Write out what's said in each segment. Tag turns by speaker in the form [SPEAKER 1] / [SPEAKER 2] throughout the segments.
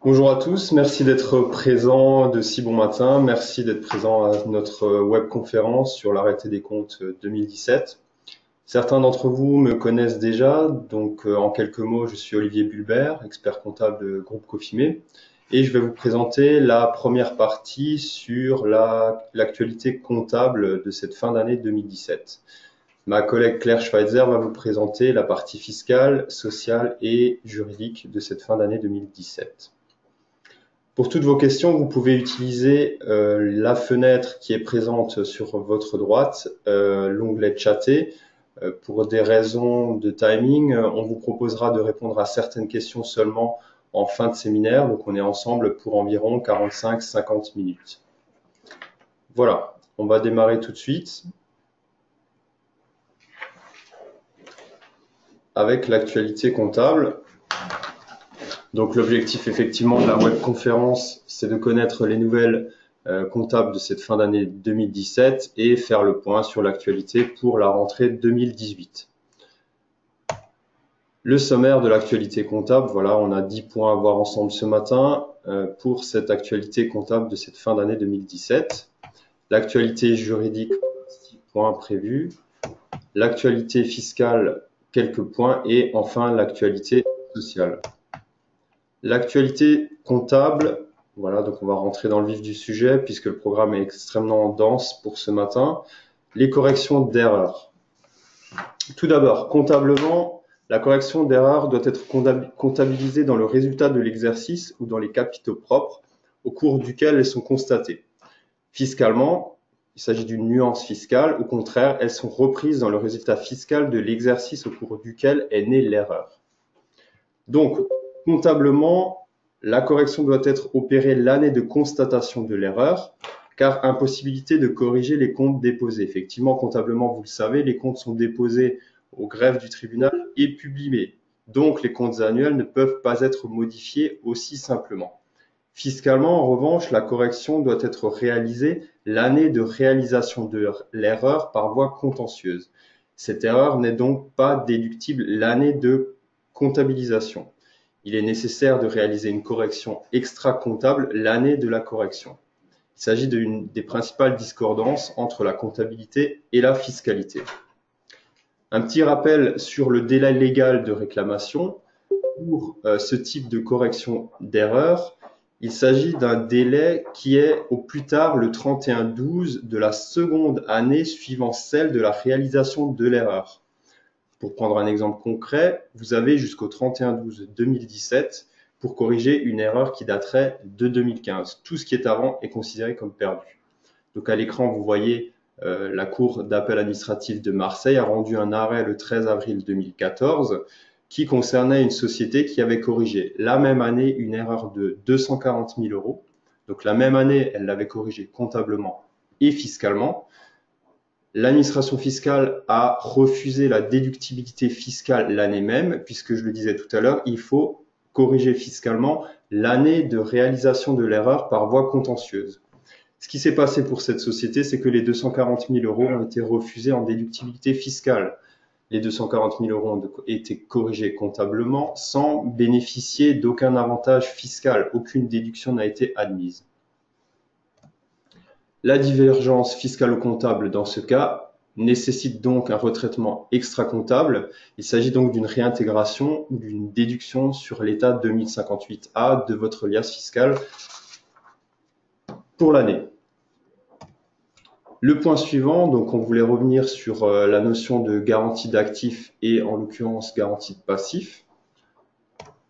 [SPEAKER 1] Bonjour à tous, merci d'être présents de si bon matin, merci d'être présents à notre webconférence sur l'arrêté des comptes 2017. Certains d'entre vous me connaissent déjà, donc en quelques mots, je suis Olivier Bulbert, expert comptable de groupe Cofimé, et je vais vous présenter la première partie sur l'actualité comptable de cette fin d'année 2017. Ma collègue Claire Schweitzer va vous présenter la partie fiscale, sociale et juridique de cette fin d'année 2017. Pour toutes vos questions, vous pouvez utiliser la fenêtre qui est présente sur votre droite, l'onglet chatter. Pour des raisons de timing, on vous proposera de répondre à certaines questions seulement en fin de séminaire. Donc on est ensemble pour environ 45-50 minutes. Voilà, on va démarrer tout de suite avec l'actualité comptable. Donc l'objectif effectivement de la webconférence, c'est de connaître les nouvelles comptables de cette fin d'année 2017 et faire le point sur l'actualité pour la rentrée 2018. Le sommaire de l'actualité comptable, voilà, on a 10 points à voir ensemble ce matin pour cette actualité comptable de cette fin d'année 2017. L'actualité juridique, 6 points prévus. L'actualité fiscale, quelques points. Et enfin, l'actualité sociale. L'actualité comptable, voilà, donc on va rentrer dans le vif du sujet puisque le programme est extrêmement dense pour ce matin. Les corrections d'erreurs. Tout d'abord, comptablement, la correction d'erreurs doit être comptabilisée dans le résultat de l'exercice ou dans les capitaux propres au cours duquel elles sont constatées. Fiscalement, il s'agit d'une nuance fiscale. Au contraire, elles sont reprises dans le résultat fiscal de l'exercice au cours duquel est née l'erreur. Donc, comptablement, la correction doit être opérée l'année de constatation de l'erreur, car impossibilité de corriger les comptes déposés. Effectivement, comptablement, vous le savez, les comptes sont déposés au greffe du tribunal et publiés. Donc, les comptes annuels ne peuvent pas être modifiés aussi simplement. Fiscalement, en revanche, la correction doit être réalisée l'année de réalisation de l'erreur par voie contentieuse. Cette erreur n'est donc pas déductible l'année de comptabilisation. Il est nécessaire de réaliser une correction extra-comptable l'année de la correction. Il s'agit des principales discordances entre la comptabilité et la fiscalité. Un petit rappel sur le délai légal de réclamation. Pour ce type de correction d'erreur, il s'agit d'un délai qui est au plus tard le 31/12 de la seconde année suivant celle de la réalisation de l'erreur. Pour prendre un exemple concret, vous avez jusqu'au 31/12/2017 pour corriger une erreur qui daterait de 2015. Tout ce qui est avant est considéré comme perdu. Donc à l'écran, vous voyez la Cour d'appel administratif de Marseille a rendu un arrêt le 13 avril 2014 qui concernait une société qui avait corrigé la même année une erreur de 240 000 euros. Donc la même année, elle l'avait corrigée comptablement et fiscalement. L'administration fiscale a refusé la déductibilité fiscale l'année même, puisque je le disais tout à l'heure, il faut corriger fiscalement l'année de réalisation de l'erreur par voie contentieuse. Ce qui s'est passé pour cette société, c'est que les 240 000 euros ont été refusés en déductibilité fiscale. Les 240 000 euros ont été corrigés comptablement sans bénéficier d'aucun avantage fiscal. Aucune déduction n'a été admise. La divergence fiscalo-comptable dans ce cas nécessite donc un retraitement extra-comptable. Il s'agit donc d'une réintégration ou d'une déduction sur l'état 2058A de votre liasse fiscale pour l'année. Le point suivant, donc on voulait revenir sur la notion de garantie d'actifs et en l'occurrence garantie de passifs.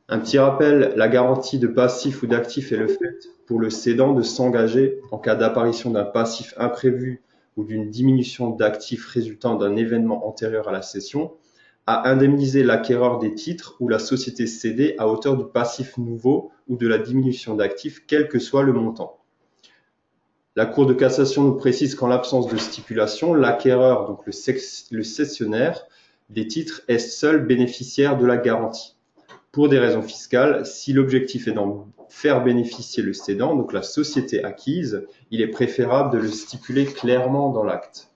[SPEAKER 1] Un petit rappel, la garantie de passif ou d'actif est le fait pour le cédant de s'engager en cas d'apparition d'un passif imprévu ou d'une diminution d'actifs résultant d'un événement antérieur à la cession, à indemniser l'acquéreur des titres ou la société cédée à hauteur du passif nouveau ou de la diminution d'actifs, quel que soit le montant. La Cour de cassation nous précise qu'en l'absence de stipulation, l'acquéreur, donc le cessionnaire des titres, est seul bénéficiaire de la garantie. Pour des raisons fiscales, si l'objectif est d'en faire bénéficier le cédant, donc la société acquise, il est préférable de le stipuler clairement dans l'acte.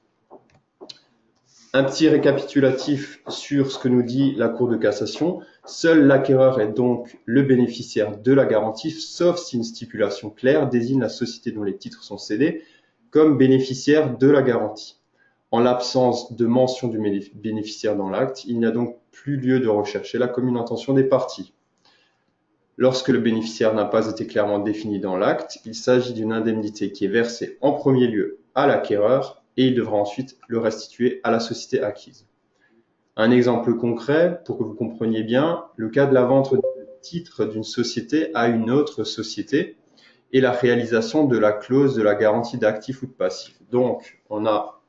[SPEAKER 1] Un petit récapitulatif sur ce que nous dit la Cour de cassation. Seul l'acquéreur est donc le bénéficiaire de la garantie, sauf si une stipulation claire désigne la société dont les titres sont cédés comme bénéficiaire de la garantie. En l'absence de mention du bénéficiaire dans l'acte, il n'y a donc plus lieu de rechercher la commune intention des parties. Lorsque le bénéficiaire n'a pas été clairement défini dans l'acte, il s'agit d'une indemnité qui est versée en premier lieu à l'acquéreur et il devra ensuite le restituer à la société acquise. Un exemple concret, pour que vous compreniez bien, le cas de la vente de titres d'une société à une autre société et la réalisation de la clause de la garantie d'actifs ou de passifs. Donc, on a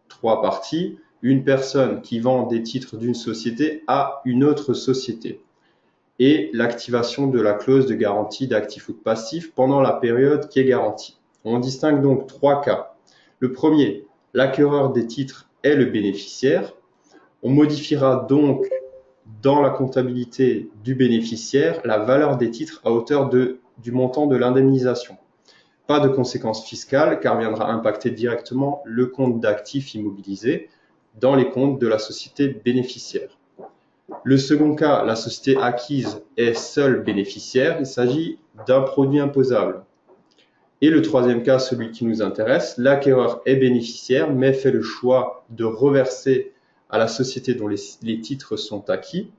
[SPEAKER 1] trois parties. Une personne qui vend des titres d'une société à une autre société et l'activation de la clause de garantie d'actifs ou de passifs pendant la période qui est garantie. On distingue donc trois cas. Le premier, l'acquéreur des titres est le bénéficiaire. On modifiera donc dans la comptabilité du bénéficiaire la valeur des titres à hauteur du montant de l'indemnisation. Pas de conséquences fiscales car viendra impacter directement le compte d'actifs immobilisés dans les comptes de la société bénéficiaire. Le second cas, la société acquise est seule bénéficiaire, il s'agit d'un produit imposable. Et le troisième cas, celui qui nous intéresse, l'acquéreur est bénéficiaire mais fait le choix de reverser à la société dont les titres sont acquis.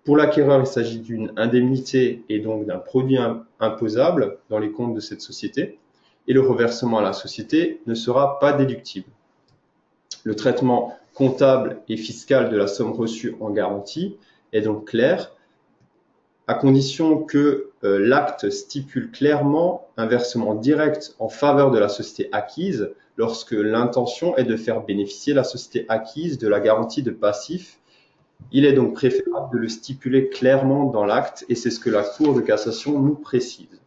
[SPEAKER 1] Pour l'acquéreur, il s'agit d'une indemnité et donc d'un produit imposable dans les comptes de cette société et le reversement à la société ne sera pas déductible. Le traitement comptable et fiscal de la somme reçue en garantie est donc clair, à condition que l'acte stipule clairement un versement direct en faveur de la société acquise lorsque l'intention est de faire bénéficier la société acquise de la garantie de passif. Il est donc préférable de le stipuler clairement dans l'acte et c'est ce que la Cour de cassation nous précise.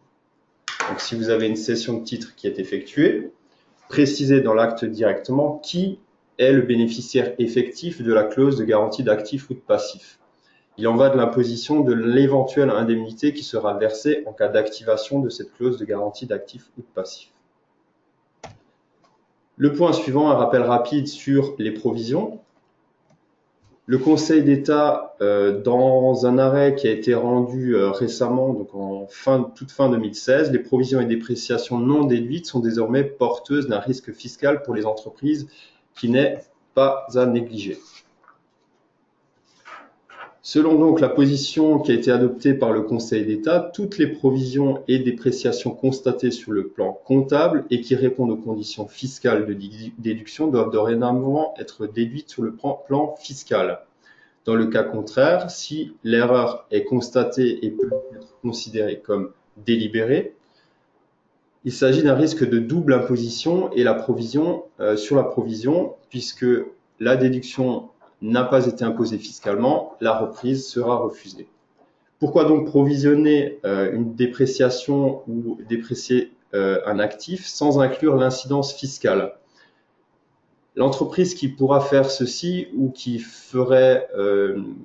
[SPEAKER 1] Donc, si vous avez une cession de titre qui est effectuée, précisez dans l'acte directement qui est le bénéficiaire effectif de la clause de garantie d'actifs ou de passifs. Il en va de l'imposition de l'éventuelle indemnité qui sera versée en cas d'activation de cette clause de garantie d'actifs ou de passifs. Le point suivant, un rappel rapide sur les provisions. Le Conseil d'État, dans un arrêt qui a été rendu récemment, donc en toute fin 2016, les provisions et dépréciations non déduites sont désormais porteuses d'un risque fiscal pour les entreprises qui n'est pas à négliger. Selon donc la position qui a été adoptée par le Conseil d'État, toutes les provisions et dépréciations constatées sur le plan comptable et qui répondent aux conditions fiscales de déduction doivent dorénavant être déduites sur le plan fiscal. Dans le cas contraire, si l'erreur est constatée et peut être considérée comme délibérée, il s'agit d'un risque de double imposition et la provision sur la provision, puisque la déduction n'a pas été imposée fiscalement, la reprise sera refusée. Pourquoi donc provisionner une dépréciation ou déprécier un actif sans inclure l'incidence fiscale? L'entreprise qui pourra faire ceci ou qui ferait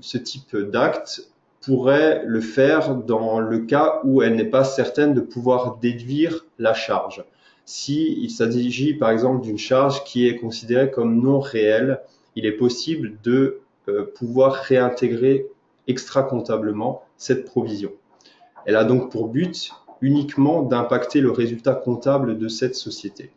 [SPEAKER 1] ce type d'acte pourrait le faire dans le cas où elle n'est pas certaine de pouvoir déduire la charge. S'il s'agit par exemple d'une charge qui est considérée comme non réelle, il est possible de pouvoir réintégrer extra-comptablement cette provision. Elle a donc pour but uniquement d'impacter le résultat comptable de cette société.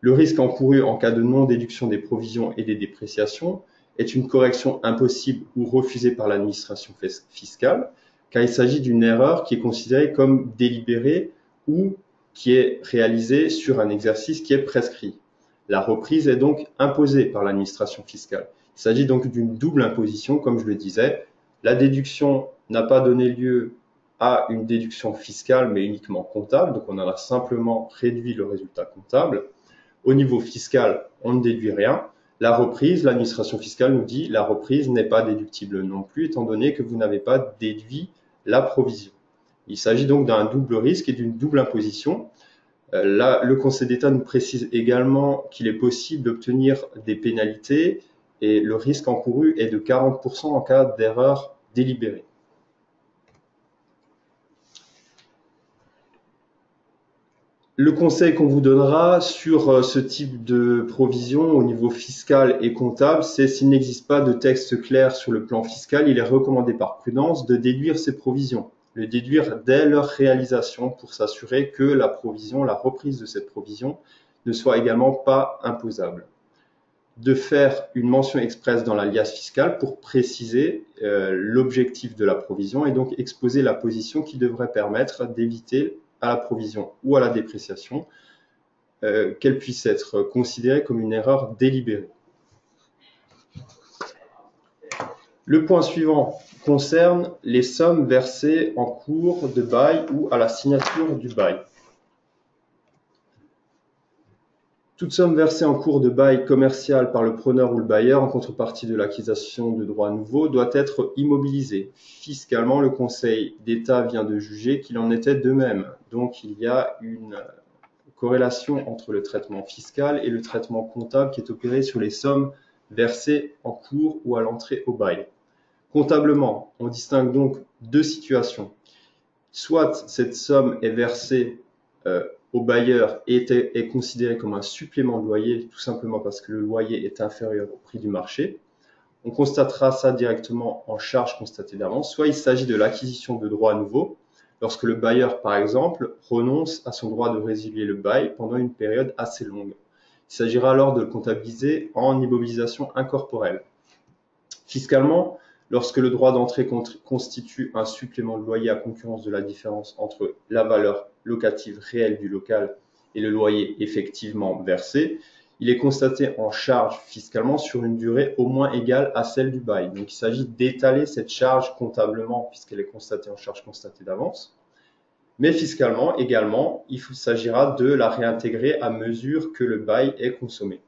[SPEAKER 1] Le risque encouru en cas de non-déduction des provisions et des dépréciations est une correction impossible ou refusée par l'administration fiscale, car il s'agit d'une erreur qui est considérée comme délibérée ou qui est réalisée sur un exercice qui est prescrit. La reprise est donc imposée par l'administration fiscale. Il s'agit donc d'une double imposition, comme je le disais. La déduction n'a pas donné lieu à une déduction fiscale, mais uniquement comptable, donc on en a simplement réduit le résultat comptable. Au niveau fiscal, on ne déduit rien. La reprise, l'administration fiscale nous dit la reprise n'est pas déductible non plus, étant donné que vous n'avez pas déduit la provision. Il s'agit donc d'un double risque et d'une double imposition. Là, le Conseil d'État nous précise également qu'il est possible d'obtenir des pénalités et le risque encouru est de 40% en cas d'erreur délibérée. Le conseil qu'on vous donnera sur ce type de provision au niveau fiscal et comptable, c'est s'il n'existe pas de texte clair sur le plan fiscal, il est recommandé par prudence de déduire ces provisions, le déduire dès leur réalisation pour s'assurer que la provision, la reprise de cette provision ne soit également pas imposable. De faire une mention expresse dans l'alias fiscal pour préciser l'objectif de la provision et donc exposer la position qui devrait permettre d'éviter à la provision ou à la dépréciation qu'elle puisse être considérée comme une erreur délibérée. Le point suivant concerne les sommes versées en cours de bail ou à la signature du bail. Toute somme versée en cours de bail commercial par le preneur ou le bailleur en contrepartie de l'acquisition de droits nouveaux doit être immobilisée. Fiscalement, le Conseil d'État vient de juger qu'il en était de même. Donc, il y a une corrélation entre le traitement fiscal et le traitement comptable qui est opéré sur les sommes versées en cours ou à l'entrée au bail. Comptablement, on distingue donc deux situations. Soit cette somme est versée au bailleur et est considérée comme un supplément de loyer, tout simplement parce que le loyer est inférieur au prix du marché. On constatera ça directement en charge constatée d'avance. Soit il s'agit de l'acquisition de droits nouveaux, lorsque le bailleur, par exemple, renonce à son droit de résilier le bail pendant une période assez longue. Il s'agira alors de le comptabiliser en immobilisation incorporelle. Fiscalement, lorsque le droit d'entrée constitue un supplément de loyer à concurrence de la différence entre la valeur locative réelle du local et le loyer effectivement versé, il est constaté en charge fiscalement sur une durée au moins égale à celle du bail. Donc il s'agit d'étaler cette charge comptablement puisqu'elle est constatée en charge constatée d'avance. Mais fiscalement également, il s'agira de la réintégrer à mesure que le bail est consommé.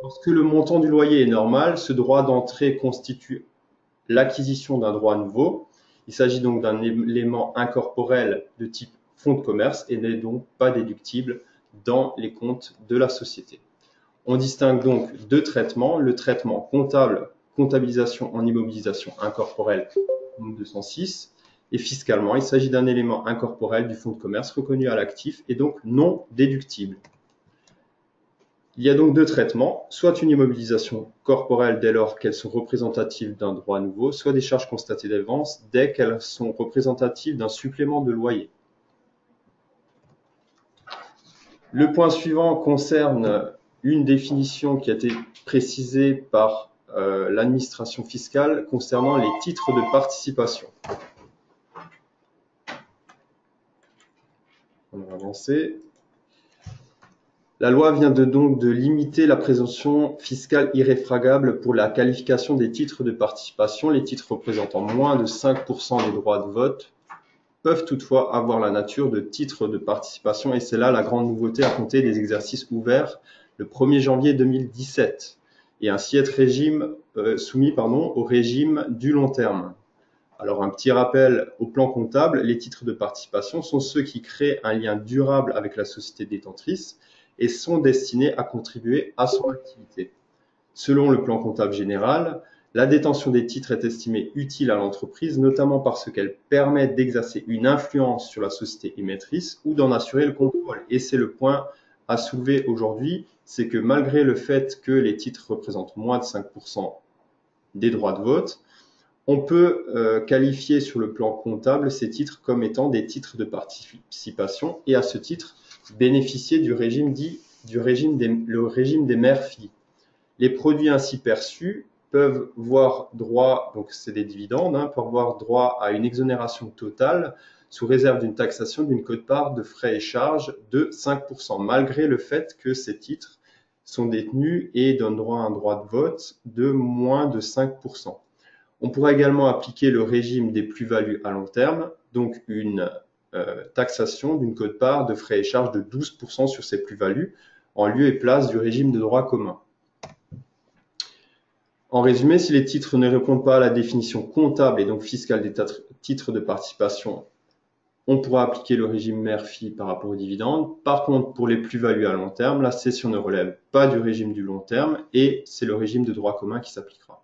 [SPEAKER 1] Lorsque le montant du loyer est normal, ce droit d'entrée constitue l'acquisition d'un droit nouveau. Il s'agit donc d'un élément incorporel de type fonds de commerce et n'est donc pas déductible dans les comptes de la société. On distingue donc deux traitements, le traitement comptable, comptabilisation en immobilisation incorporelle 206, et fiscalement, il s'agit d'un élément incorporel du fonds de commerce reconnu à l'actif et donc non déductible. Il y a donc deux traitements, soit une immobilisation corporelle dès lors qu'elles sont représentatives d'un droit nouveau, soit des charges constatées d'avance dès qu'elles sont représentatives d'un supplément de loyer. Le point suivant concerne une définition qui a été précisée par l'administration fiscale concernant les titres de participation. On va avancer. La loi vient donc de limiter la présomption fiscale irréfragable pour la qualification des titres de participation. Les titres représentant moins de 5% des droits de vote peuvent toutefois avoir la nature de titres de participation et c'est là la grande nouveauté à compter des exercices ouverts le 1er janvier 2017 et ainsi être soumis au régime du long terme. Alors, un petit rappel au plan comptable, les titres de participation sont ceux qui créent un lien durable avec la société détentrice et sont destinés à contribuer à son activité. Selon le plan comptable général, la détention des titres est estimée utile à l'entreprise, notamment parce qu'elle permet d'exercer une influence sur la société émettrice ou d'en assurer le contrôle. Et c'est le point à soulever aujourd'hui, c'est que malgré le fait que les titres représentent moins de 5% des droits de vote, on peut qualifier sur le plan comptable ces titres comme étant des titres de participation et à ce titre bénéficier du régime le régime des mères-filles. Les produits ainsi perçus peuvent voir droit, donc c'est des dividendes, peuvent voir droit à une exonération totale sous réserve d'une taxation d'une quote-part de frais et charges de 5%, malgré le fait que ces titres sont détenus et donnent droit à un droit de vote de moins de 5%. On pourra également appliquer le régime des plus-values à long terme, donc une taxation d'une quote-part de frais et charges de 12% sur ces plus-values, en lieu et place du régime de droit commun. En résumé, si les titres ne répondent pas à la définition comptable et donc fiscale des titres de participation, on pourra appliquer le régime mère-fille par rapport aux dividendes. Par contre, pour les plus-values à long terme, la cession ne relève pas du régime du long terme et c'est le régime de droit commun qui s'appliquera.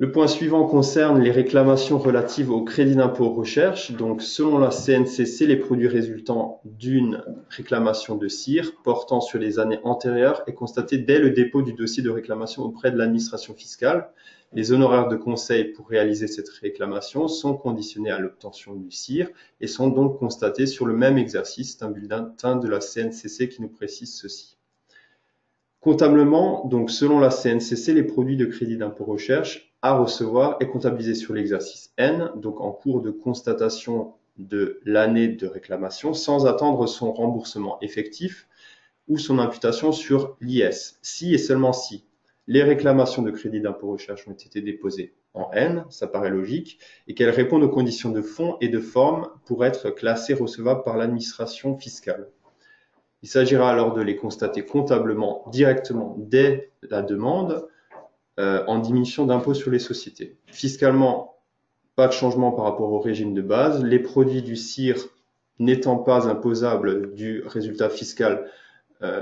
[SPEAKER 1] Le point suivant concerne les réclamations relatives au crédit d'impôt recherche. Donc, selon la CNCC, les produits résultant d'une réclamation de CIR portant sur les années antérieures est constaté dès le dépôt du dossier de réclamation auprès de l'administration fiscale. Les honoraires de conseil pour réaliser cette réclamation sont conditionnés à l'obtention du CIR et sont donc constatés sur le même exercice. C'est un bulletin de la CNCC qui nous précise ceci. Comptablement, donc selon la CNCC, les produits de crédit d'impôt recherche à recevoir est comptabilisé sur l'exercice N, donc en cours de constatation de l'année de réclamation, sans attendre son remboursement effectif ou son imputation sur l'IS. Si et seulement si les réclamations de crédit d'impôt recherche ont été déposées en N, ça paraît logique, et qu'elles répondent aux conditions de fond et de forme pour être classées recevables par l'administration fiscale. Il s'agira alors de les constater comptablement directement dès la demande en diminution d'impôt sur les sociétés. Fiscalement, pas de changement par rapport au régime de base. Les produits du CIR n'étant pas imposables du résultat fiscal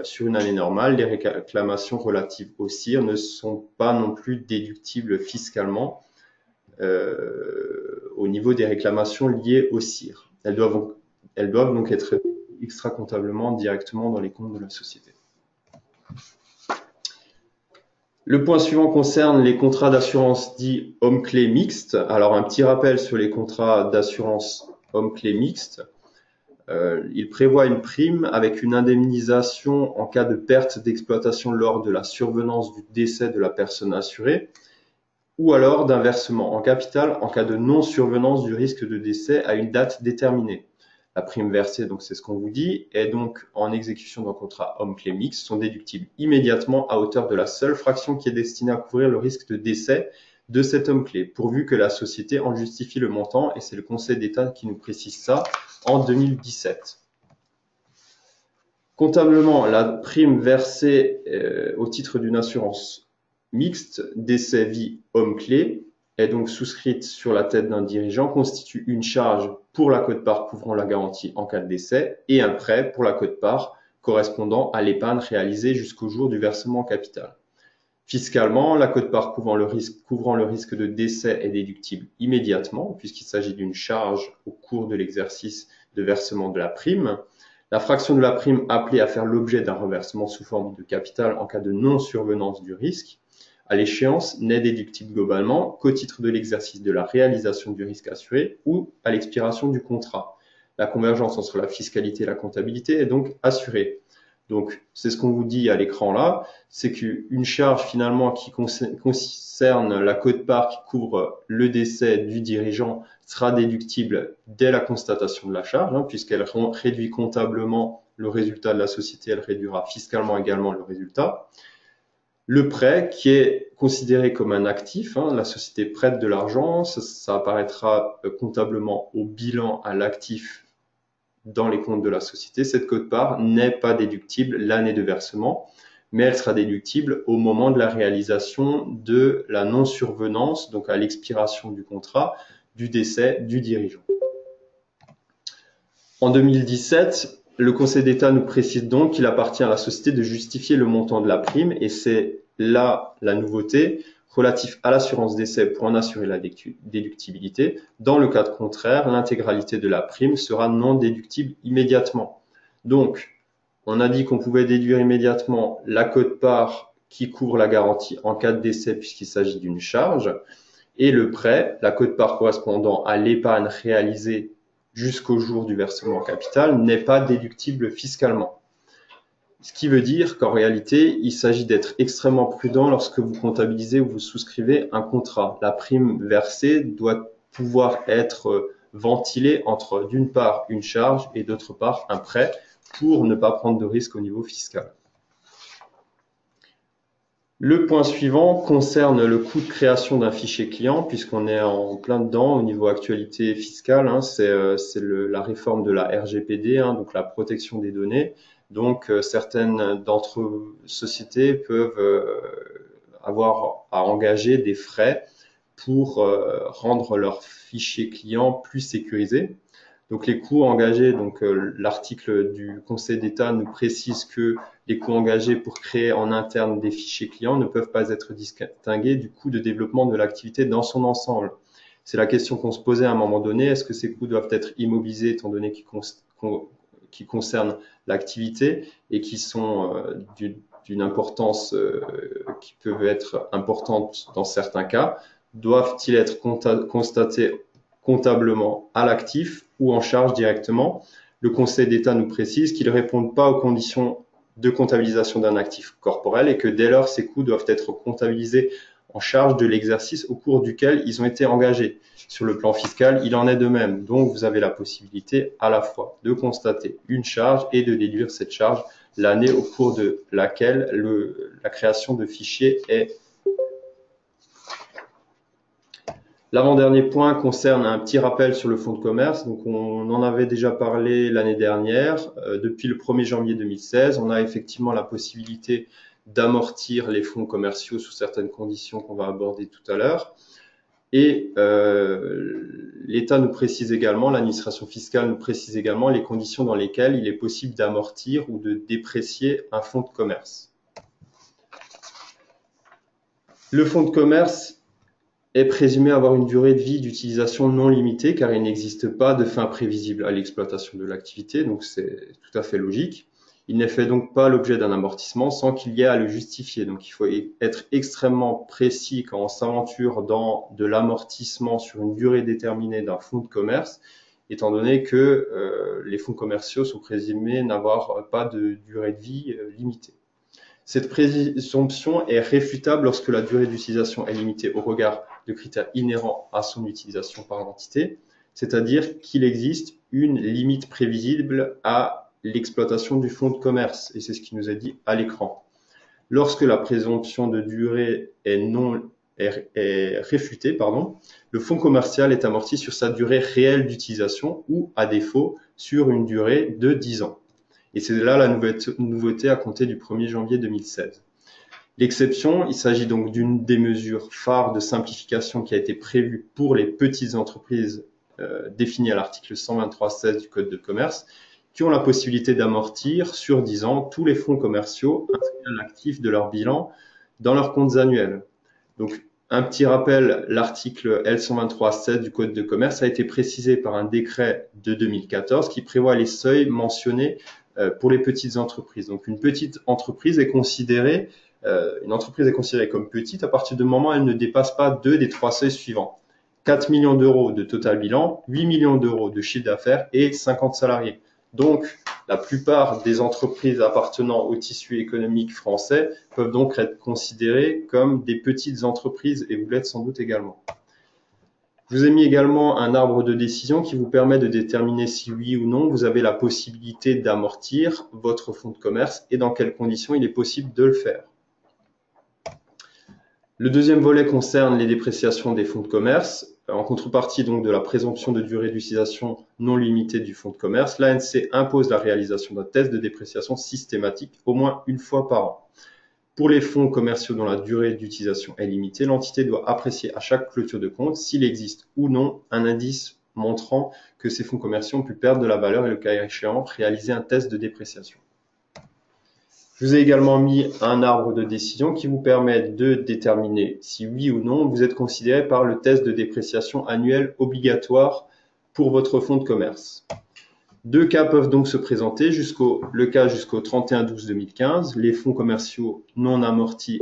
[SPEAKER 1] sur une année normale, les réclamations relatives au CIR ne sont pas non plus déductibles fiscalement au niveau des réclamations liées au CIR. Elles doivent donc être extra-comptablement directement dans les comptes de la société. Le point suivant concerne les contrats d'assurance dits homme-clé mixtes. Alors, un petit rappel sur les contrats d'assurance homme-clé mixtes. Il prévoit une prime avec une indemnisation en cas de perte d'exploitation lors de la survenance du décès de la personne assurée ou alors d'un versement en capital en cas de non-survenance du risque de décès à une date déterminée. La prime versée, donc c'est ce qu'on vous dit, est donc en exécution d'un contrat homme-clé mixte, sont déductibles immédiatement à hauteur de la seule fraction qui est destinée à couvrir le risque de décès de cet homme-clé, pourvu que la société en justifie le montant, et c'est le Conseil d'État qui nous précise ça en 2017. Comptablement, la prime versée au titre d'une assurance mixte, décès vie homme-clé, est donc souscrite sur la tête d'un dirigeant, constitue une charge pour la quote-part couvrant la garantie en cas de décès et un prêt pour la quote-part correspondant à l'épargne réalisée jusqu'au jour du versement en capital. Fiscalement, la quote-part couvrant le risque de décès est déductible immédiatement puisqu'il s'agit d'une charge au cours de l'exercice de versement de la prime. La fraction de la prime appelée à faire l'objet d'un reversement sous forme de capital en cas de non-survenance du risque à l'échéance n'est déductible globalement qu'au titre de l'exercice de la réalisation du risque assuré ou à l'expiration du contrat. La convergence entre la fiscalité et la comptabilité est donc assurée. Donc, c'est ce qu'on vous dit à l'écran là, c'est qu'une charge finalement qui concerne la quote-part qui couvre le décès du dirigeant sera déductible dès la constatation de la charge, puisqu'elle réduit comptablement le résultat de la société, elle réduira fiscalement également le résultat. Le prêt, qui est considéré comme un actif, la société prête de l'argent, ça apparaîtra comptablement au bilan à l'actif dans les comptes de la société. Cette quote-part n'est pas déductible l'année de versement, mais elle sera déductible au moment de la réalisation de la non-survenance, donc à l'expiration du contrat, du décès du dirigeant. En 2017, le Conseil d'État nous précise donc qu'il appartient à la société de justifier le montant de la prime et c'est là la nouveauté relatif à l'assurance décès pour en assurer la déductibilité. Dans le cas contraire, l'intégralité de la prime sera non déductible immédiatement. Donc, on a dit qu'on pouvait déduire immédiatement la quote-part qui couvre la garantie en cas de décès puisqu'il s'agit d'une charge et le prêt, la quote-part correspondant à l'épargne réalisée jusqu'au jour du versement en capital n'est pas déductible fiscalement. Ce qui veut dire qu'en réalité, il s'agit d'être extrêmement prudent lorsque vous comptabilisez ou vous souscrivez un contrat. La prime versée doit pouvoir être ventilée entre d'une part une charge et d'autre part un prêt pour ne pas prendre de risque au niveau fiscal. Le point suivant concerne le coût de création d'un fichier client, puisqu'on est en plein dedans au niveau actualité fiscale. C'est la réforme de la RGPD, donc la protection des données. Donc, certaines d'entre sociétés peuvent avoir à engager des frais pour rendre leur fichier client plus sécurisé. Donc les coûts engagés, donc l'article du Conseil d'État nous précise que les coûts engagés pour créer en interne des fichiers clients ne peuvent pas être distingués du coût de développement de l'activité dans son ensemble. C'est la question qu'on se posait à un moment donné. Est-ce que ces coûts doivent être immobilisés étant donné qu'ils concernent l'activité et qui sont d'une importance qui peut être importante dans certains cas? Doivent-ils être constatés comptablement à l'actif ou en charge directement? Le Conseil d'État nous précise qu'ils ne répondent pas aux conditions de comptabilisation d'un actif corporel et que dès lors, ces coûts doivent être comptabilisés en charge de l'exercice au cours duquel ils ont été engagés. Sur le plan fiscal, il en est de même. Donc, vous avez la possibilité à la fois de constater une charge et de déduire cette charge l'année au cours de laquelle la création de fichiers est. L'avant-dernier point concerne un petit rappel sur le fonds de commerce. Donc, on en avait déjà parlé l'année dernière. Depuis le 1er janvier 2016, on a effectivement la possibilité d'amortir les fonds commerciaux sous certaines conditions qu'on va aborder tout à l'heure. Et l'État nous précise également, l'administration fiscale nous précise également les conditions dans lesquelles il est possible d'amortir ou de déprécier un fonds de commerce. Le fonds de commerce est présumé avoir une durée de vie d'utilisation non limitée car il n'existe pas de fin prévisible à l'exploitation de l'activité, donc c'est tout à fait logique. Il n'est fait donc pas l'objet d'un amortissement sans qu'il y ait à le justifier. Donc il faut être extrêmement précis quand on s'aventure dans de l'amortissement sur une durée déterminée d'un fonds de commerce, étant donné que les fonds commerciaux sont présumés n'avoir pas de durée de vie limitée. Cette présomption est réfutable lorsque la durée d'utilisation est limitée au regard de critères inhérents à son utilisation par l'entité, c'est-à-dire qu'il existe une limite prévisible à l'exploitation du fonds de commerce, et c'est ce qui nous est dit à l'écran. Lorsque la présomption de durée est réfutée, le fonds commercial est amorti sur sa durée réelle d'utilisation ou, à défaut, sur une durée de 10 ans. Et c'est là la nouveauté à compter du 1er janvier 2016. L'exception, il s'agit donc d'une des mesures phares de simplification qui a été prévue pour les petites entreprises définies à l'article 123.16 du Code de commerce, qui ont la possibilité d'amortir sur 10 ans tous les fonds commerciaux inscrits à l'actif de leur bilan dans leurs comptes annuels. Donc, un petit rappel, l'article L123.7 du Code de commerce a été précisé par un décret de 2014 qui prévoit les seuils mentionnés pour les petites entreprises. Donc, une petite entreprise est considérée comme petite à partir du moment où elle ne dépasse pas 2 des 3 seuils suivants. 4 millions d'euros de total bilan, 8 millions d'euros de chiffre d'affaires et 50 salariés. Donc, la plupart des entreprises appartenant au tissu économique français peuvent donc être considérées comme des petites entreprises et vous l'êtes sans doute également. Je vous ai mis également un arbre de décision qui vous permet de déterminer si oui ou non vous avez la possibilité d'amortir votre fonds de commerce et dans quelles conditions il est possible de le faire. Le deuxième volet concerne les dépréciations des fonds de commerce. En contrepartie donc de la présomption de durée d'utilisation non limitée du fonds de commerce, l'ANC impose la réalisation d'un test de dépréciation systématique au moins une fois par an. Pour les fonds commerciaux dont la durée d'utilisation est limitée, l'entité doit apprécier à chaque clôture de compte s'il existe ou non un indice montrant que ces fonds commerciaux ont pu perdre de la valeur et le cas échéant réaliser un test de dépréciation. Je vous ai également mis un arbre de décision qui vous permet de déterminer si oui ou non vous êtes considéré par le test de dépréciation annuel obligatoire pour votre fonds de commerce. Deux cas peuvent donc se présenter, le cas jusqu'au 31/12/2015, les fonds commerciaux non amortis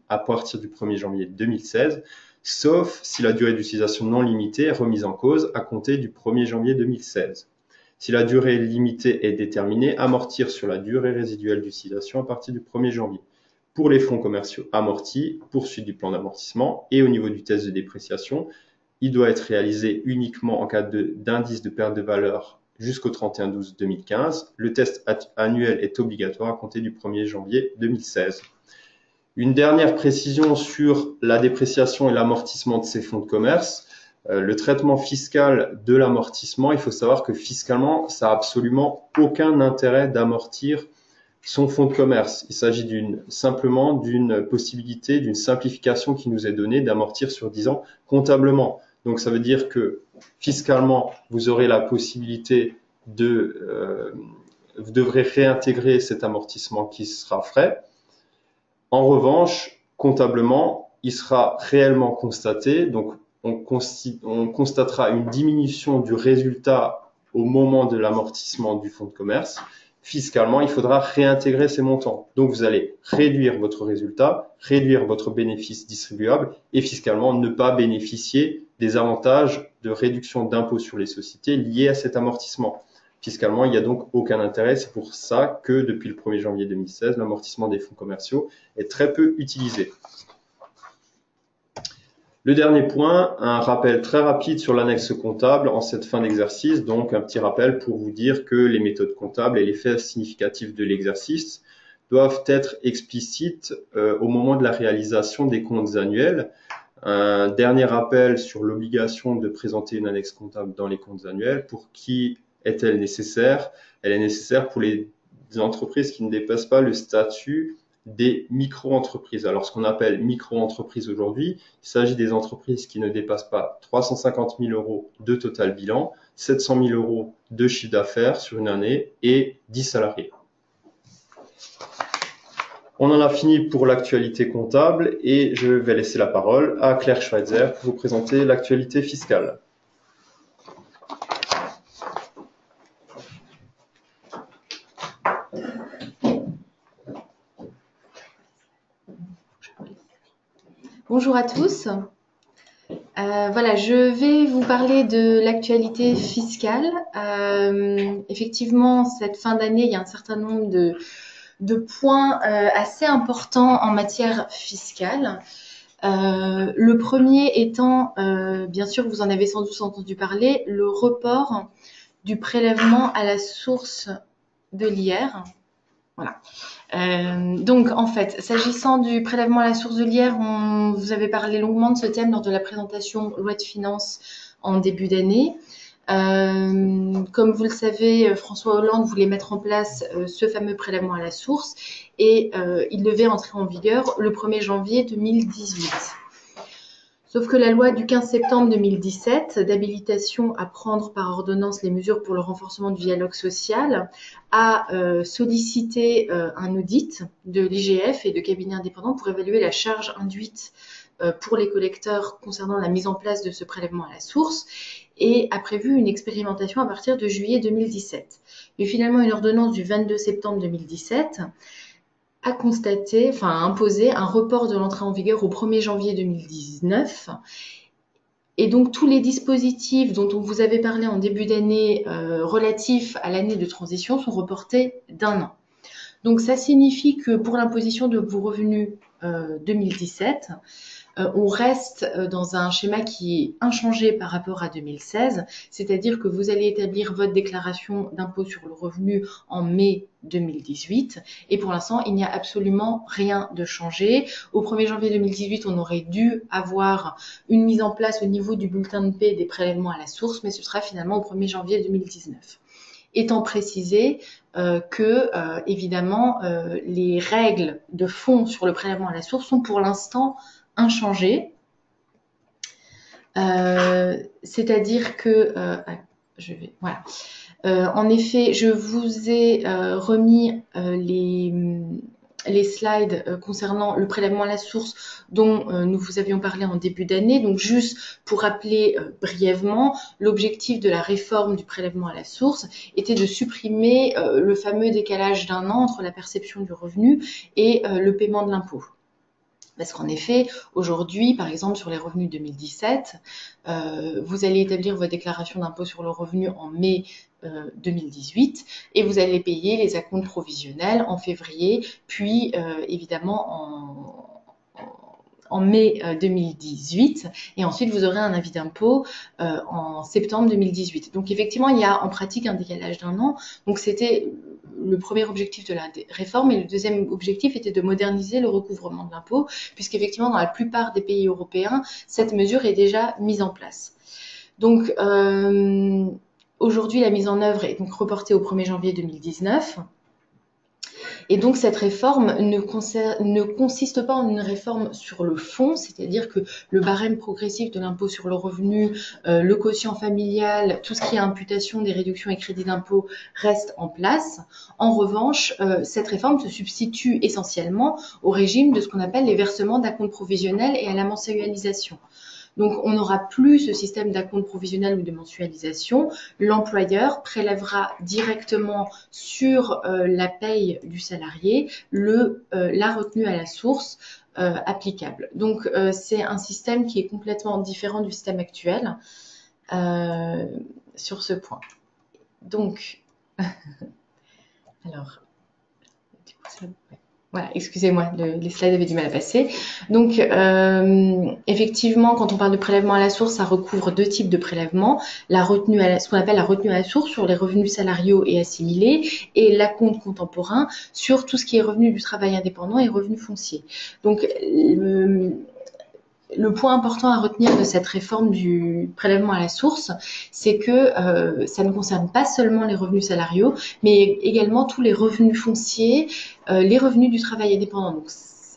[SPEAKER 1] à partir du 1er janvier 2016, sauf si la durée d'utilisation non limitée est remise en cause à compter du 1er janvier 2016. Si la durée limitée est déterminée, amortir sur la durée résiduelle d'utilisation à partir du 1er janvier. Pour les fonds commerciaux amortis, poursuite du plan d'amortissement et au niveau du test de dépréciation, il doit être réalisé uniquement en cas d'indice de perte de valeur jusqu'au 31/12/2015. Le test annuel est obligatoire à compter du 1er janvier 2016. Une dernière précision sur la dépréciation et l'amortissement de ces fonds de commerce. Le traitement fiscal de l'amortissement, il faut savoir que fiscalement, ça n'a absolument aucun intérêt d'amortir son fonds de commerce. Il s'agit simplement d'une possibilité, d'une simplification qui nous est donnée d'amortir sur 10 ans comptablement. Donc ça veut dire que fiscalement, vous aurez la possibilité vous devrez réintégrer cet amortissement qui sera frais. En revanche, comptablement, il sera réellement constaté, donc on constatera une diminution du résultat au moment de l'amortissement du fonds de commerce. Fiscalement, il faudra réintégrer ces montants. Donc, vous allez réduire votre résultat, réduire votre bénéfice distribuable et fiscalement ne pas bénéficier des avantages de réduction d'impôt sur les sociétés liés à cet amortissement. Fiscalement, il n'y a donc aucun intérêt. C'est pour ça que depuis le 1er janvier 2016, l'amortissement des fonds commerciaux est très peu utilisé. Le dernier point, un rappel très rapide sur l'annexe comptable en cette fin d'exercice. Donc, un petit rappel pour vous dire que les méthodes comptables et les faits significatifs de l'exercice doivent être explicites au moment de la réalisation des comptes annuels. Un dernier rappel sur l'obligation de présenter une annexe comptable dans les comptes annuels. Pour qui est-elle nécessaire? Elle est nécessaire pour les entreprises qui ne dépassent pas le statut des micro-entreprises. Alors, ce qu'on appelle micro-entreprises aujourd'hui, il s'agit des entreprises qui ne dépassent pas 350 000 € de total bilan, 700 000 € de chiffre d'affaires sur une année et 10 salariés. On en a fini pour l'actualité comptable et je vais laisser la parole à Claire Schweitzer pour vous présenter l'actualité fiscale.
[SPEAKER 2] Bonjour à tous. Voilà, je vais vous parler de l'actualité fiscale. Effectivement, cette fin d'année, il y a un certain nombre de points assez importants en matière fiscale. Le premier étant, bien sûr, vous en avez sans doute entendu parler, le report du prélèvement à la source de l'IR. Voilà. Donc, en fait, s'agissant du prélèvement à la source de l'IR, vous avez parlé longuement de ce thème lors de la présentation loi de finances en début d'année. Comme vous le savez, François Hollande voulait mettre en place ce fameux prélèvement à la source et il devait entrer en vigueur le 1er janvier 2018. Sauf que la loi du 15 septembre 2017 d'habilitation à prendre par ordonnance les mesures pour le renforcement du dialogue social a sollicité un audit de l'IGF et de cabinets indépendants pour évaluer la charge induite pour les collecteurs concernant la mise en place de ce prélèvement à la source et a prévu une expérimentation à partir de juillet 2017. Mais finalement, une ordonnance du 22 septembre 2017 a imposé un report de l'entrée en vigueur au 1er janvier 2019. Et donc, tous les dispositifs dont on vous avait parlé en début d'année relatifs à l'année de transition sont reportés d'1 an. Donc, ça signifie que pour l'imposition de vos revenus 2017, on reste dans un schéma qui est inchangé par rapport à 2016, c'est-à-dire que vous allez établir votre déclaration d'impôt sur le revenu en mai 2018 et pour l'instant, il n'y a absolument rien de changé. Au 1er janvier 2018, on aurait dû avoir une mise en place au niveau du bulletin de paie des prélèvements à la source, mais ce sera finalement au 1er janvier 2019. Étant précisé que, évidemment, les règles de fond sur le prélèvement à la source sont pour l'instant inchangé, c'est-à-dire que en effet, je vous ai remis les slides concernant le prélèvement à la source dont nous vous avions parlé en début d'année. Donc juste pour rappeler brièvement, l'objectif de la réforme du prélèvement à la source était de supprimer le fameux décalage d'1 an entre la perception du revenu et le paiement de l'impôt. Parce qu'en effet, aujourd'hui, par exemple, sur les revenus 2017, vous allez établir votre déclaration d'impôt sur le revenu en mai 2018 et vous allez payer les acomptes provisionnels en février, puis évidemment en mai 2018 et ensuite vous aurez un avis d'impôt en septembre 2018. Donc effectivement, il y a en pratique un décalage d'1 an. Donc c'était le premier objectif de la réforme et le deuxième objectif était de moderniser le recouvrement de l'impôt puisqu'effectivement dans la plupart des pays européens, cette mesure est déjà mise en place. Donc aujourd'hui, la mise en œuvre est donc reportée au 1er janvier 2019. Et donc cette réforme ne consiste pas en une réforme sur le fond, c'est-à-dire que le barème progressif de l'impôt sur le revenu, le quotient familial, tout ce qui est imputation des réductions et crédits d'impôt reste en place. En revanche, cette réforme se substitue essentiellement au régime de ce qu'on appelle les versements d'acompte provisionnel et à la mensualisation. Donc, on n'aura plus ce système d'acompte provisionnel ou de mensualisation. L'employeur prélèvera directement sur la paye du salarié la retenue à la source applicable. Donc, c'est un système qui est complètement différent du système actuel sur ce point. Donc, alors, du coup, ça... Voilà, excusez-moi, les slides avaient du mal à passer. Donc, effectivement, quand on parle de prélèvement à la source, ça recouvre deux types de prélèvements. Ce qu'on appelle la retenue à la source sur les revenus salariaux et assimilés, et l'acompte contemporain sur tout ce qui est revenu du travail indépendant et revenus fonciers. Donc, le point important à retenir de cette réforme du prélèvement à la source, c'est que ça ne concerne pas seulement les revenus salariaux, mais également tous les revenus fonciers, les revenus du travail indépendant. Donc,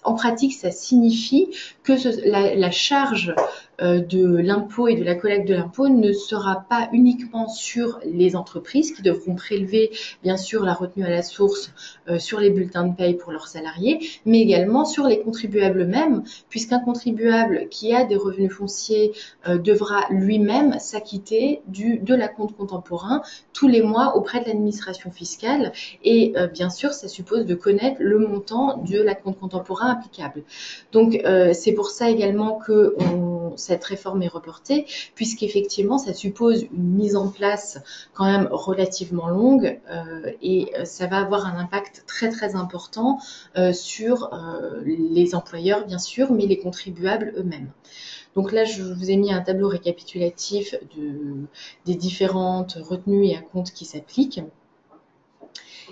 [SPEAKER 2] en pratique, ça signifie que la charge de l'impôt et de la collecte de l'impôt ne sera pas uniquement sur les entreprises qui devront prélever, bien sûr, la retenue à la source sur les bulletins de paye pour leurs salariés, mais également sur les contribuables eux-mêmes, puisqu'un contribuable qui a des revenus fonciers devra lui-même s'acquitter de l'acompte contemporain tous les mois auprès de l'administration fiscale. Et bien sûr, ça suppose de connaître le montant de l'acompte contemporain applicable. Donc, c'est pour ça également que cette réforme est reportée, puisqu'effectivement, ça suppose une mise en place quand même relativement longue et ça va avoir un impact très très important sur les employeurs, bien sûr, mais les contribuables eux-mêmes. Donc là, je vous ai mis un tableau récapitulatif des différentes retenues et acomptes qui s'appliquent.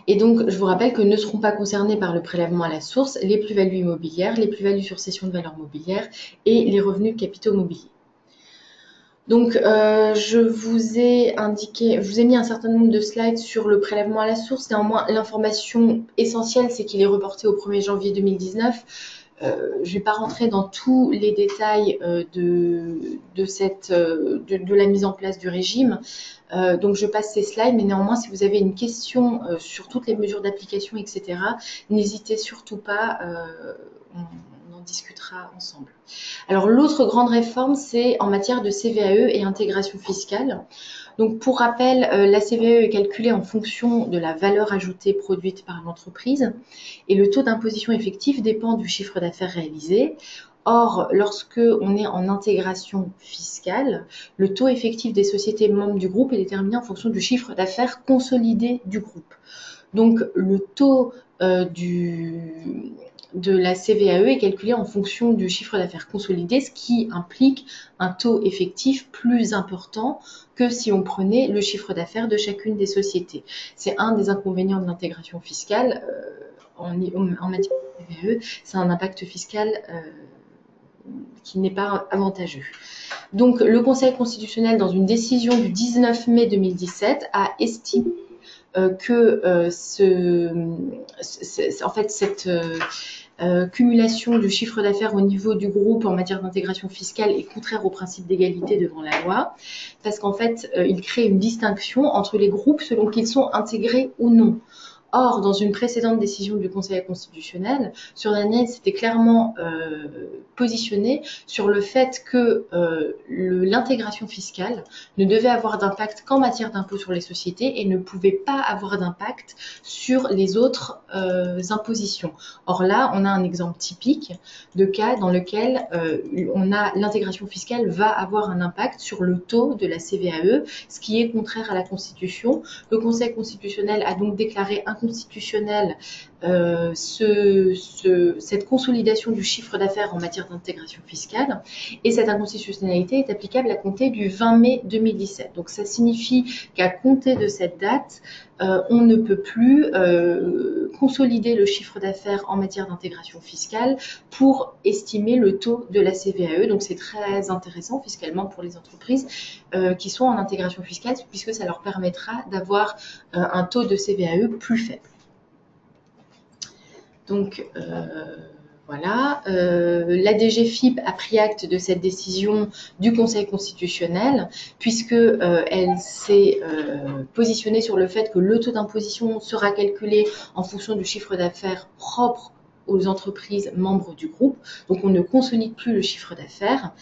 [SPEAKER 2] Et donc, je vous rappelle que ne seront pas concernés par le prélèvement à la source les plus-values immobilières, les plus-values sur cession de valeurs mobilières et les revenus de capitaux mobiliers. Donc, je vous ai mis un certain nombre de slides sur le prélèvement à la source. Néanmoins, l'information essentielle, c'est qu'il est reporté au 1er janvier 2019. Je ne vais pas rentrer dans tous les détails de la mise en place du régime. Donc, je passe ces slides, mais néanmoins, si vous avez une question sur toutes les mesures d'application, etc., n'hésitez surtout pas, on en discutera ensemble. Alors, l'autre grande réforme, c'est en matière de CVAE et intégration fiscale. Donc, pour rappel, la CVAE est calculée en fonction de la valeur ajoutée produite par l'entreprise et le taux d'imposition effectif dépend du chiffre d'affaires réalisé. Or, lorsque on est en intégration fiscale, le taux effectif des sociétés membres du groupe est déterminé en fonction du chiffre d'affaires consolidé du groupe. Donc, le taux de la CVAE est calculé en fonction du chiffre d'affaires consolidé, ce qui implique un taux effectif plus important que si on prenait le chiffre d'affaires de chacune des sociétés. C'est un des inconvénients de l'intégration fiscale en matière de CVAE, c'est un impact fiscal qui n'est pas avantageux. Donc, le Conseil constitutionnel, dans une décision du 19 mai 2017, a estimé que cette cumulation du chiffre d'affaires au niveau du groupe en matière d'intégration fiscale est contraire au principe d'égalité devant la loi, parce qu'en fait, il crée une distinction entre les groupes selon qu'ils sont intégrés ou non. Or, dans une précédente décision du Conseil constitutionnel, Surdaniel s'était clairement positionné sur le fait que l'intégration fiscale ne devait avoir d'impact qu'en matière d'impôt sur les sociétés et ne pouvait pas avoir d'impact sur les autres impositions. Or là, on a un exemple typique de cas dans lequel l'intégration fiscale va avoir un impact sur le taux de la CVAE, ce qui est contraire à la Constitution. Le Conseil constitutionnel a donc déclaré inconstitutionnel cette consolidation du chiffre d'affaires en matière d'intégration fiscale, et cette inconstitutionnalité est applicable à compter du 20 mai 2017. Donc ça signifie qu'à compter de cette date, on ne peut plus consolider le chiffre d'affaires en matière d'intégration fiscale pour estimer le taux de la CVAE. Donc c'est très intéressant fiscalement pour les entreprises qui sont en intégration fiscale, puisque ça leur permettra d'avoir un taux de CVAE plus faible. Donc, voilà, la DGFiP a pris acte de cette décision du Conseil constitutionnel puisque elle s'est positionnée sur le fait que le taux d'imposition sera calculé en fonction du chiffre d'affaires propre aux entreprises membres du groupe. Donc on ne consolide plus le chiffre d'affaires.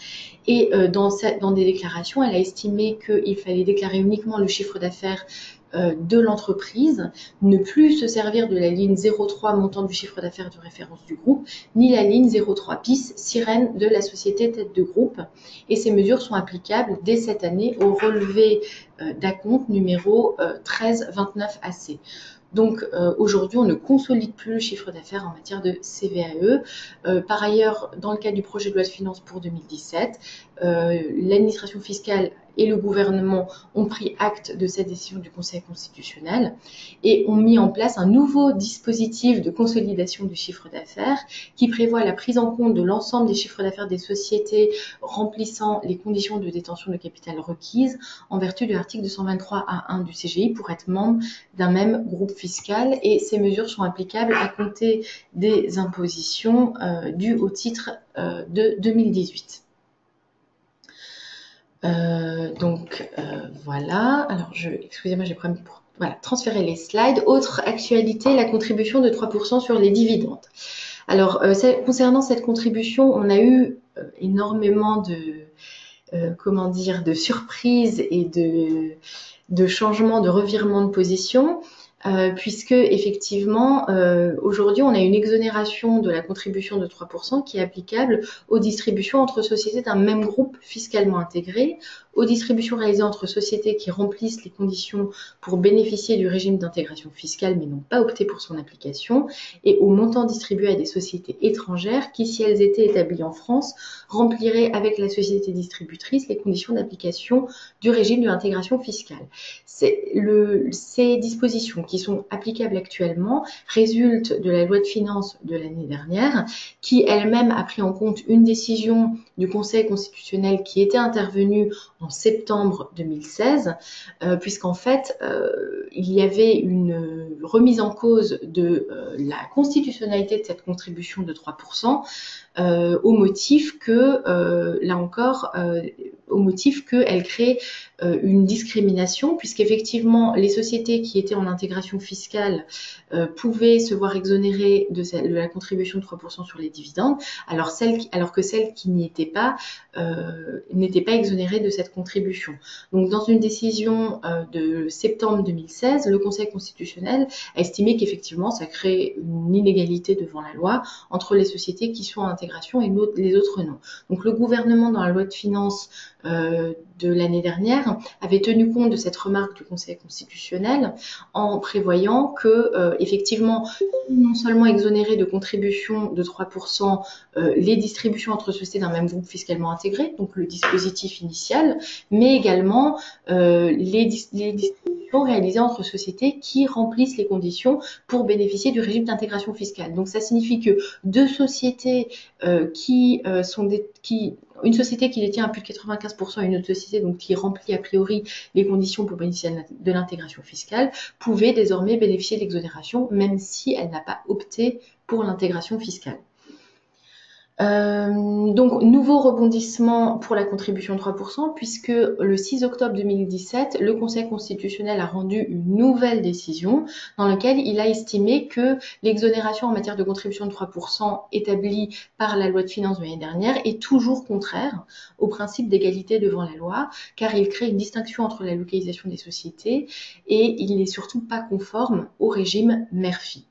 [SPEAKER 2] Et dans des déclarations, elle a estimé qu'il fallait déclarer uniquement le chiffre d'affaires de l'entreprise, ne plus se servir de la ligne 03 montant du chiffre d'affaires de référence du groupe, ni la ligne 03 bis sirène de la société tête de groupe. Et ces mesures sont applicables dès cette année au relevé d'acompte numéro 1329 AC. Donc aujourd'hui, on ne consolide plus le chiffre d'affaires en matière de CVAE. Par ailleurs, dans le cadre du projet de loi de finances pour 2017, l'administration fiscale et le gouvernement ont pris acte de cette décision du Conseil constitutionnel et ont mis en place un nouveau dispositif de consolidation du chiffre d'affaires qui prévoit la prise en compte de l'ensemble des chiffres d'affaires des sociétés remplissant les conditions de détention de capital requises en vertu de l'article 223A1 du CGI pour être membre d'un même groupe fiscal, et ces mesures sont applicables à compter des impositions dues au titre de 2018. Voilà, alors excusez-moi, j'ai problème pour transférer les slides. Autre actualité, la contribution de 3% sur les dividendes. Alors, concernant cette contribution, on a eu énormément de surprises et de changements, de revirements de position. Puisque effectivement, aujourd'hui, on a une exonération de la contribution de 3% qui est applicable aux distributions entre sociétés d'un même groupe fiscalement intégré, aux distributions réalisées entre sociétés qui remplissent les conditions pour bénéficier du régime d'intégration fiscale mais n'ont pas opté pour son application, et aux montants distribués à des sociétés étrangères qui, si elles étaient établies en France, rempliraient avec la société distributrice les conditions d'application du régime de l'intégration fiscale. Ces dispositions qui sont applicables actuellement résultent de la loi de finances de l'année dernière, qui elle-même a pris en compte une décision du Conseil constitutionnel qui était intervenue en septembre 2016, puisqu'en fait, il y avait une remise en cause de la constitutionnalité de cette contribution de 3%, au motif que, là encore, au motif qu'elle crée une discrimination, puisqu'effectivement, les sociétés qui étaient en intégration fiscale pouvaient se voir exonérées de la contribution de 3% sur les dividendes, alors que celles qui n'y étaient pas n'étaient pas exonérées de cette contribution. Donc, dans une décision de septembre 2016, le Conseil constitutionnel a estimé qu'effectivement, ça crée une inégalité devant la loi entre les sociétés qui sont en intégration et les autres non. Donc, le gouvernement, dans la loi de finances de l'année dernière, avait tenu compte de cette remarque du Conseil constitutionnel en prévoyant que, effectivement, non seulement exonérer de contribution de 3% les distributions entre sociétés d'un même groupe fiscalement intégré, donc le dispositif initial, mais également les distributions réalisées entre sociétés qui remplissent les conditions pour bénéficier du régime d'intégration fiscale. Donc ça signifie que deux sociétés une société qui détient à plus de 95% et une autre société donc qui remplit a priori les conditions pour bénéficier de l'intégration fiscale pouvait désormais bénéficier de l'exonération même si elle n'a pas opté pour l'intégration fiscale. Donc, nouveau rebondissement pour la contribution de 3%, puisque le 6 octobre 2017, le Conseil constitutionnel a rendu une nouvelle décision dans laquelle il a estimé que l'exonération en matière de contribution de 3% établie par la loi de finances de l'année dernière est toujours contraire au principe d'égalité devant la loi, car il crée une distinction entre la localisation des sociétés et il n'est surtout pas conforme au régime mère-fille.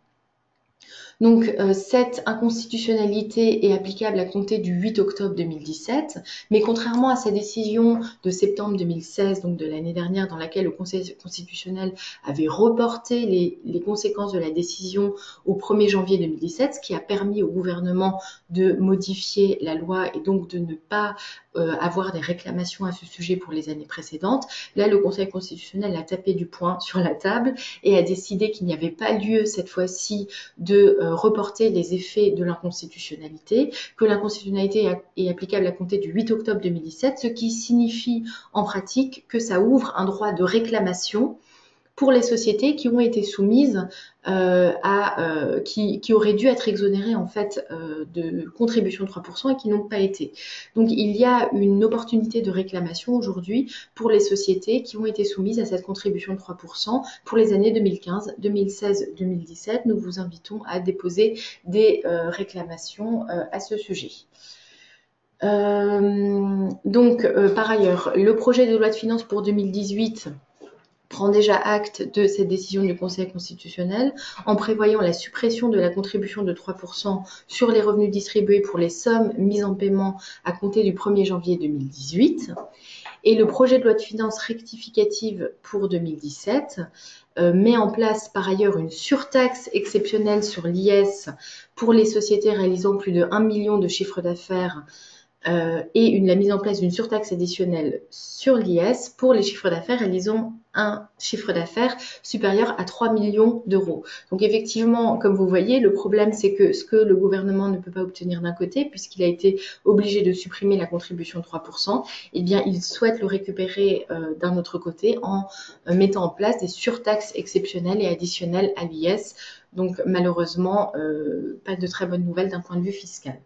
[SPEAKER 2] Donc, cette inconstitutionnalité est applicable à compter du 8 octobre 2017, mais contrairement à sa décision de septembre 2016, donc de l'année dernière, dans laquelle le Conseil constitutionnel avait reporté les conséquences de la décision au 1er janvier 2017, ce qui a permis au gouvernement de modifier la loi et donc de ne pas avoir des réclamations à ce sujet pour les années précédentes. Là, le Conseil constitutionnel a tapé du poing sur la table et a décidé qu'il n'y avait pas lieu cette fois-ci de reporter les effets de l'inconstitutionnalité, que l'inconstitutionnalité est applicable à compter du 8 octobre 2017, ce qui signifie en pratique que ça ouvre un droit de réclamation pour les sociétés qui ont été soumises qui auraient dû être exonérées en fait de contribution de 3% et qui n'ont pas été. Donc il y a une opportunité de réclamation aujourd'hui pour les sociétés qui ont été soumises à cette contribution de 3% pour les années 2015, 2016, 2017. Nous vous invitons à déposer des réclamations à ce sujet. Par ailleurs, le projet de loi de finances pour 2018 prend déjà acte de cette décision du Conseil constitutionnel en prévoyant la suppression de la contribution de 3% sur les revenus distribués pour les sommes mises en paiement à compter du 1er janvier 2018. Et le projet de loi de finances rectificative pour 2017 met en place par ailleurs une surtaxe exceptionnelle sur l'IS pour les sociétés réalisant plus de 1 million de chiffre d'affaires et la mise en place d'une surtaxe additionnelle sur l'IS pour les chiffres d'affaires réalisant un chiffre d'affaires supérieur à 3 millions d'euros. Donc effectivement, comme vous voyez, le problème c'est que ce que le gouvernement ne peut pas obtenir d'un côté, puisqu'il a été obligé de supprimer la contribution de 3%, eh bien il souhaite le récupérer d'un autre côté en mettant en place des surtaxes exceptionnelles et additionnelles à l'IS. Donc malheureusement, pas de très bonnes nouvelles d'un point de vue fiscal.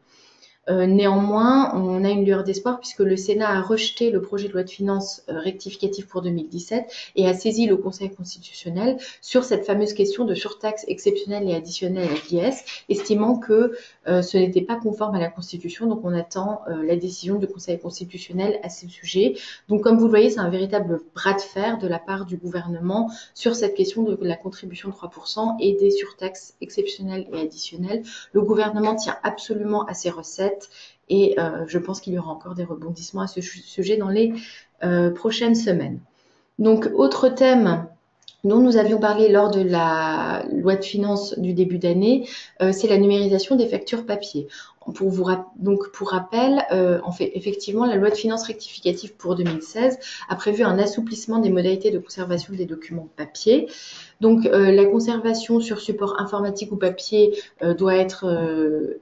[SPEAKER 2] Néanmoins, on a une lueur d'espoir puisque le Sénat a rejeté le projet de loi de finances rectificative pour 2017 et a saisi le Conseil constitutionnel sur cette fameuse question de surtaxe exceptionnelle et additionnelle à l'IS, estimant que ce n'était pas conforme à la Constitution. Donc on attend la décision du Conseil constitutionnel à ce sujet. Donc comme vous le voyez, c'est un véritable bras de fer de la part du gouvernement sur cette question de la contribution de 3% et des surtaxes exceptionnelles et additionnelles. Le gouvernement tient absolument à ses recettes. Et je pense qu'il y aura encore des rebondissements à ce sujet dans les prochaines semaines. Donc, autre thème dont nous avions parlé lors de la loi de finances du début d'année, c'est la numérisation des factures papier. Pour rappel, effectivement, la loi de finances rectificative pour 2016 a prévu un assouplissement des modalités de conservation des documents papier. Donc, la conservation sur support informatique ou papier doit être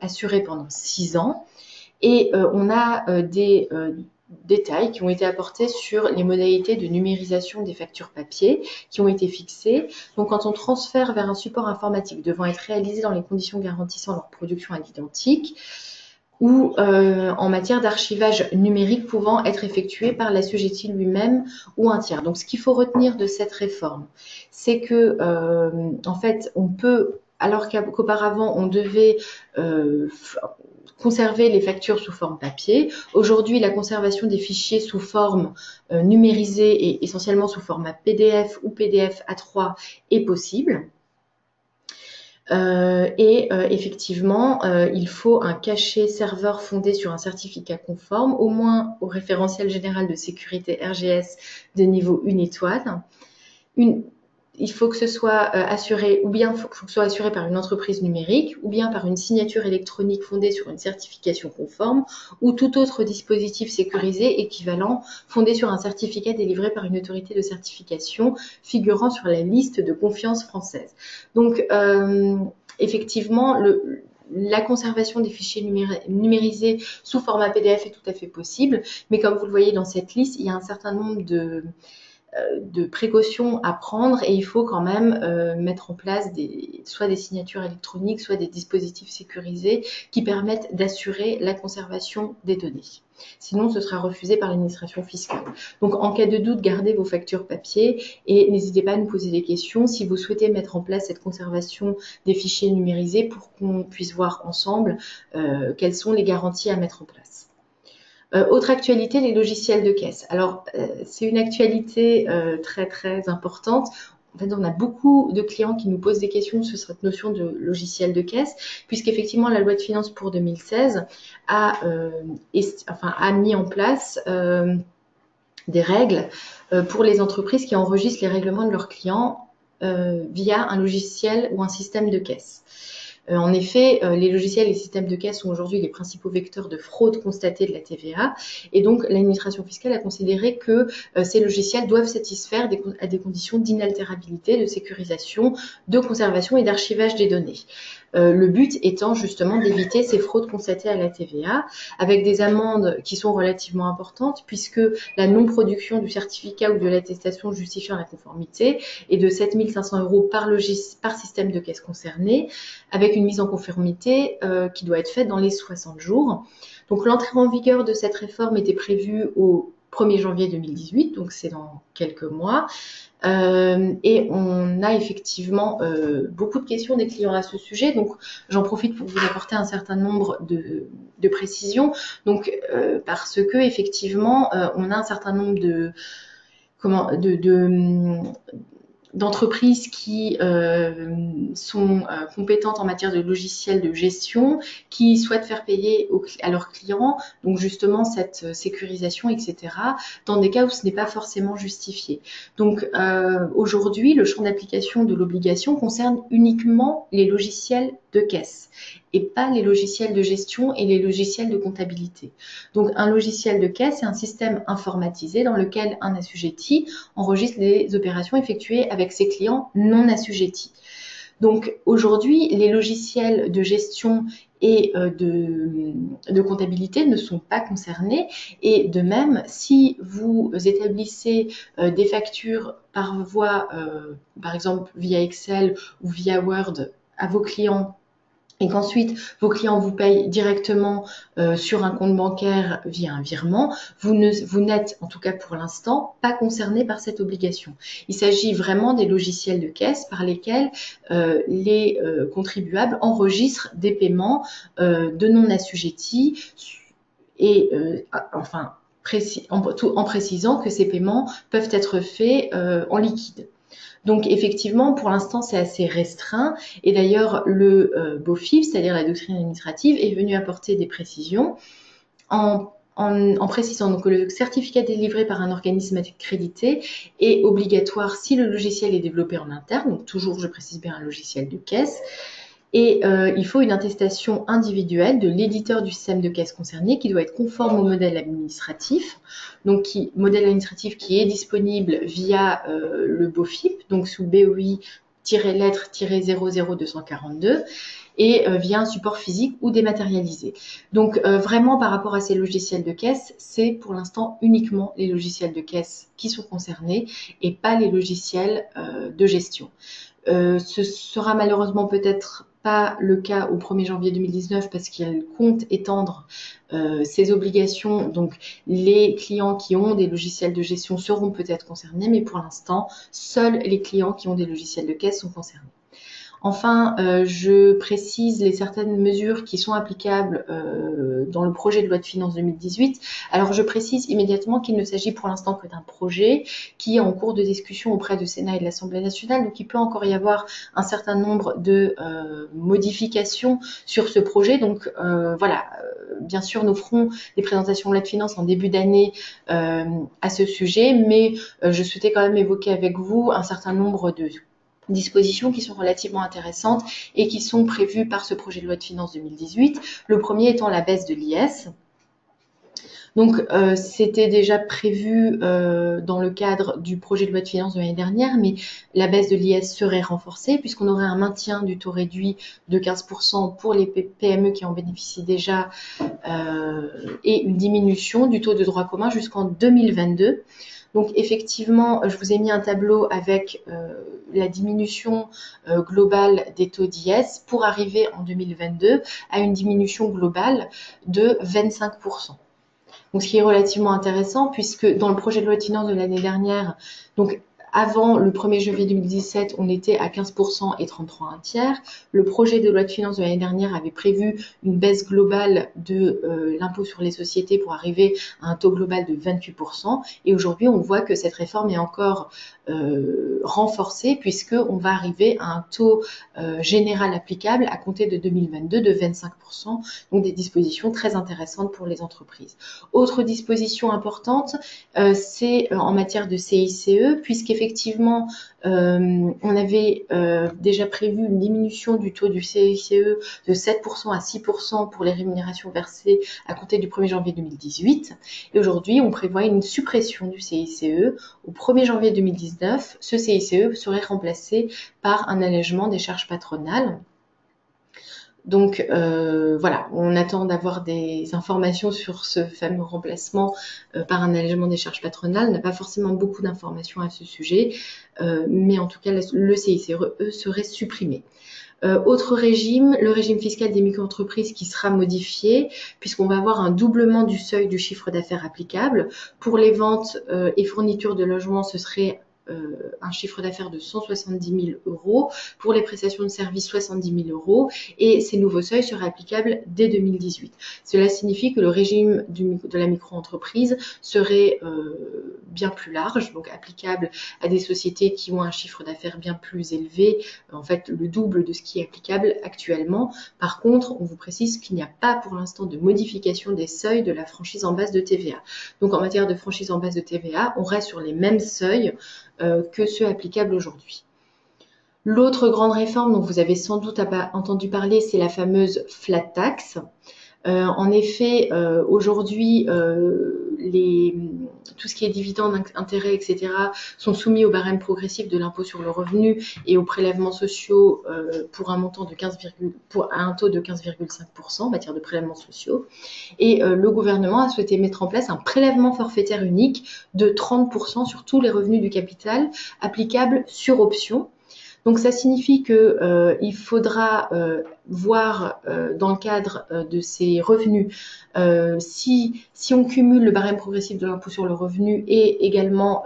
[SPEAKER 2] assurée pendant 6 ans. Et on a des détails qui ont été apportés sur les modalités de numérisation des factures papier qui ont été fixées. Donc, quand on transfère vers un support informatique devant être réalisé dans les conditions garantissant leur production à l'identique, ou en matière d'archivage numérique pouvant être effectué par l'assujetti lui-même ou un tiers. Donc, ce qu'il faut retenir de cette réforme, c'est que, en fait, on peut, alors qu'auparavant, on devait conserver les factures sous forme papier. Aujourd'hui, la conservation des fichiers sous forme numérisée et essentiellement sous format PDF ou PDF A3 est possible. Effectivement, il faut un cachet serveur fondé sur un certificat conforme, au moins au référentiel général de sécurité RGS de niveau 1 étoile. Il faut que ce soit assuré, ou bien faut que ce soit assuré par une entreprise numérique, ou bien par une signature électronique fondée sur une certification conforme, ou tout autre dispositif sécurisé équivalent fondé sur un certificat délivré par une autorité de certification figurant sur la liste de confiance française. Donc, effectivement, la conservation des fichiers numérisés sous format PDF est tout à fait possible, mais comme vous le voyez dans cette liste, il y a un certain nombre de précautions à prendre et il faut quand même mettre en place soit des signatures électroniques, soit des dispositifs sécurisés qui permettent d'assurer la conservation des données. Sinon, ce sera refusé par l'administration fiscale. Donc, en cas de doute, gardez vos factures papier et n'hésitez pas à nous poser des questions si vous souhaitez mettre en place cette conservation des fichiers numérisés pour qu'on puisse voir ensemble quelles sont les garanties à mettre en place. Autre actualité, les logiciels de caisse. Alors, c'est une actualité très très importante. En fait, on a beaucoup de clients qui nous posent des questions sur cette notion de logiciel de caisse, puisqu'effectivement, la loi de finances pour 2016 a mis en place des règles pour les entreprises qui enregistrent les règlements de leurs clients via un logiciel ou un système de caisse. En effet, les logiciels et les systèmes de caisse sont aujourd'hui les principaux vecteurs de fraude constatée de la TVA. Et donc, l'administration fiscale a considéré que ces logiciels doivent satisfaire à des conditions d'inaltérabilité, de sécurisation, de conservation et d'archivage des données. Le but étant justement d'éviter ces fraudes constatées à la TVA, avec des amendes qui sont relativement importantes, puisque la non-production du certificat ou de l'attestation justifiant la conformité est de 7 500 € par système de caisse concerné, avec une mise en conformité qui doit être faite dans les 60 jours. Donc l'entrée en vigueur de cette réforme était prévue au 1er janvier 2018, donc c'est dans quelques mois. Et on a effectivement beaucoup de questions des clients à ce sujet, donc j'en profite pour vous apporter un certain nombre de précisions. Donc parce que effectivement, on a un certain nombre d'entreprises qui sont compétentes en matière de logiciels de gestion, qui souhaitent faire payer à leurs clients, donc justement cette sécurisation, etc., dans des cas où ce n'est pas forcément justifié. Donc aujourd'hui, le champ d'application de l'obligation concerne uniquement les logiciels de caisse et pas les logiciels de gestion et les logiciels de comptabilité. Donc un logiciel de caisse, c'est un système informatisé dans lequel un assujetti enregistre les opérations effectuées avec ses clients non assujettis. Donc aujourd'hui, les logiciels de gestion et de comptabilité ne sont pas concernés, et de même, si vous établissez des factures par voie, par exemple via Excel ou via Word à vos clients, et qu'ensuite vos clients vous payent directement sur un compte bancaire via un virement, vous n'êtes, en tout cas pour l'instant, pas concerné par cette obligation. Il s'agit vraiment des logiciels de caisse par lesquels les contribuables enregistrent des paiements de non-assujettis, et en précisant que ces paiements peuvent être faits en liquide. Donc effectivement, pour l'instant, c'est assez restreint. Et d'ailleurs, le BOFIP, c'est-à-dire la doctrine administrative, est venu apporter des précisions en précisant donc que le certificat délivré par un organisme accrédité est obligatoire si le logiciel est développé en interne, donc toujours, je précise bien, un logiciel de caisse. Et il faut une attestation individuelle de l'éditeur du système de caisse concerné qui doit être conforme au modèle administratif, donc modèle administratif qui est disponible via le BOFIP, donc sous BOI-lettre-00242, et via un support physique ou dématérialisé. Donc vraiment par rapport à ces logiciels de caisse, c'est pour l'instant uniquement les logiciels de caisse qui sont concernés et pas les logiciels de gestion. Ce sera malheureusement peut-être pas le cas au 1er janvier 2019 parce qu'elle compte étendre ces obligations. Donc les clients qui ont des logiciels de gestion seront peut-être concernés, mais pour l'instant, seuls les clients qui ont des logiciels de caisse sont concernés. Enfin, je précise les certaines mesures qui sont applicables dans le projet de loi de finances 2018. Alors, je précise immédiatement qu'il ne s'agit pour l'instant que d'un projet qui est en cours de discussion auprès du Sénat et de l'Assemblée nationale. Donc, il peut encore y avoir un certain nombre de modifications sur ce projet. Donc, voilà, bien sûr, nous ferons des présentations de loi de finances en début d'année à ce sujet, mais je souhaitais quand même évoquer avec vous un certain nombre de dispositions qui sont relativement intéressantes et qui sont prévues par ce projet de loi de finances 2018. Le premier étant la baisse de l'IS. Donc, c'était déjà prévu dans le cadre du projet de loi de finances de l'année dernière, mais la baisse de l'IS serait renforcée puisqu'on aurait un maintien du taux réduit de 15% pour les PME qui en bénéficient déjà et une diminution du taux de droit commun jusqu'en 2022. Donc effectivement, je vous ai mis un tableau avec la diminution globale des taux d'IS pour arriver en 2022 à une diminution globale de 25%. Donc ce qui est relativement intéressant puisque dans le projet de loi de finances de l'année dernière, donc avant le 1er janvier 2017, on était à 15% et 33 un tiers. Le projet de loi de finances de l'année dernière avait prévu une baisse globale de l'impôt sur les sociétés pour arriver à un taux global de 28%. Et aujourd'hui, on voit que cette réforme est encore renforcée puisqu'on va arriver à un taux général applicable à compter de 2022 de 25%. Donc des dispositions très intéressantes pour les entreprises. Autre disposition importante, c'est en matière de CICE, puisqu'effectivement, on avait déjà prévu une diminution du taux du CICE de 7% à 6% pour les rémunérations versées à compter du 1er janvier 2018. Et aujourd'hui, on prévoit une suppression du CICE. Au 1er janvier 2019, ce CICE serait remplacé par un allègement des charges patronales. Donc voilà, on attend d'avoir des informations sur ce fameux remplacement par un allègement des charges patronales. On n'a pas forcément beaucoup d'informations à ce sujet, mais en tout cas, le CICE serait supprimé. Autre régime, le régime fiscal des micro-entreprises qui sera modifié, puisqu'on va avoir un doublement du seuil du chiffre d'affaires applicable. Pour les ventes et fournitures de logements, ce serait un chiffre d'affaires de 170 000 euros. Pour les prestations de services, 70 000 euros. Et ces nouveaux seuils seraient applicables dès 2018. Cela signifie que le régime de la micro-entreprise serait bien plus large, donc applicable à des sociétés qui ont un chiffre d'affaires bien plus élevé, en fait le double de ce qui est applicable actuellement. Par contre, on vous précise qu'il n'y a pas pour l'instant de modification des seuils de la franchise en base de TVA. Donc en matière de franchise en base de TVA, on reste sur les mêmes seuils que ceux applicables aujourd'hui. L'autre grande réforme dont vous avez sans doute entendu parler, c'est la fameuse flat tax. En effet, aujourd'hui, tout ce qui est dividendes, intérêts, etc., sont soumis au barème progressif de l'impôt sur le revenu et aux prélèvements sociaux pour un montant de un taux de 15,5% en matière de prélèvements sociaux. Et le gouvernement a souhaité mettre en place un prélèvement forfaitaire unique de 30% sur tous les revenus du capital applicable sur option. Donc ça signifie que il faudra voir dans le cadre de ces revenus si on cumule le barème progressif de l'impôt sur le revenu et également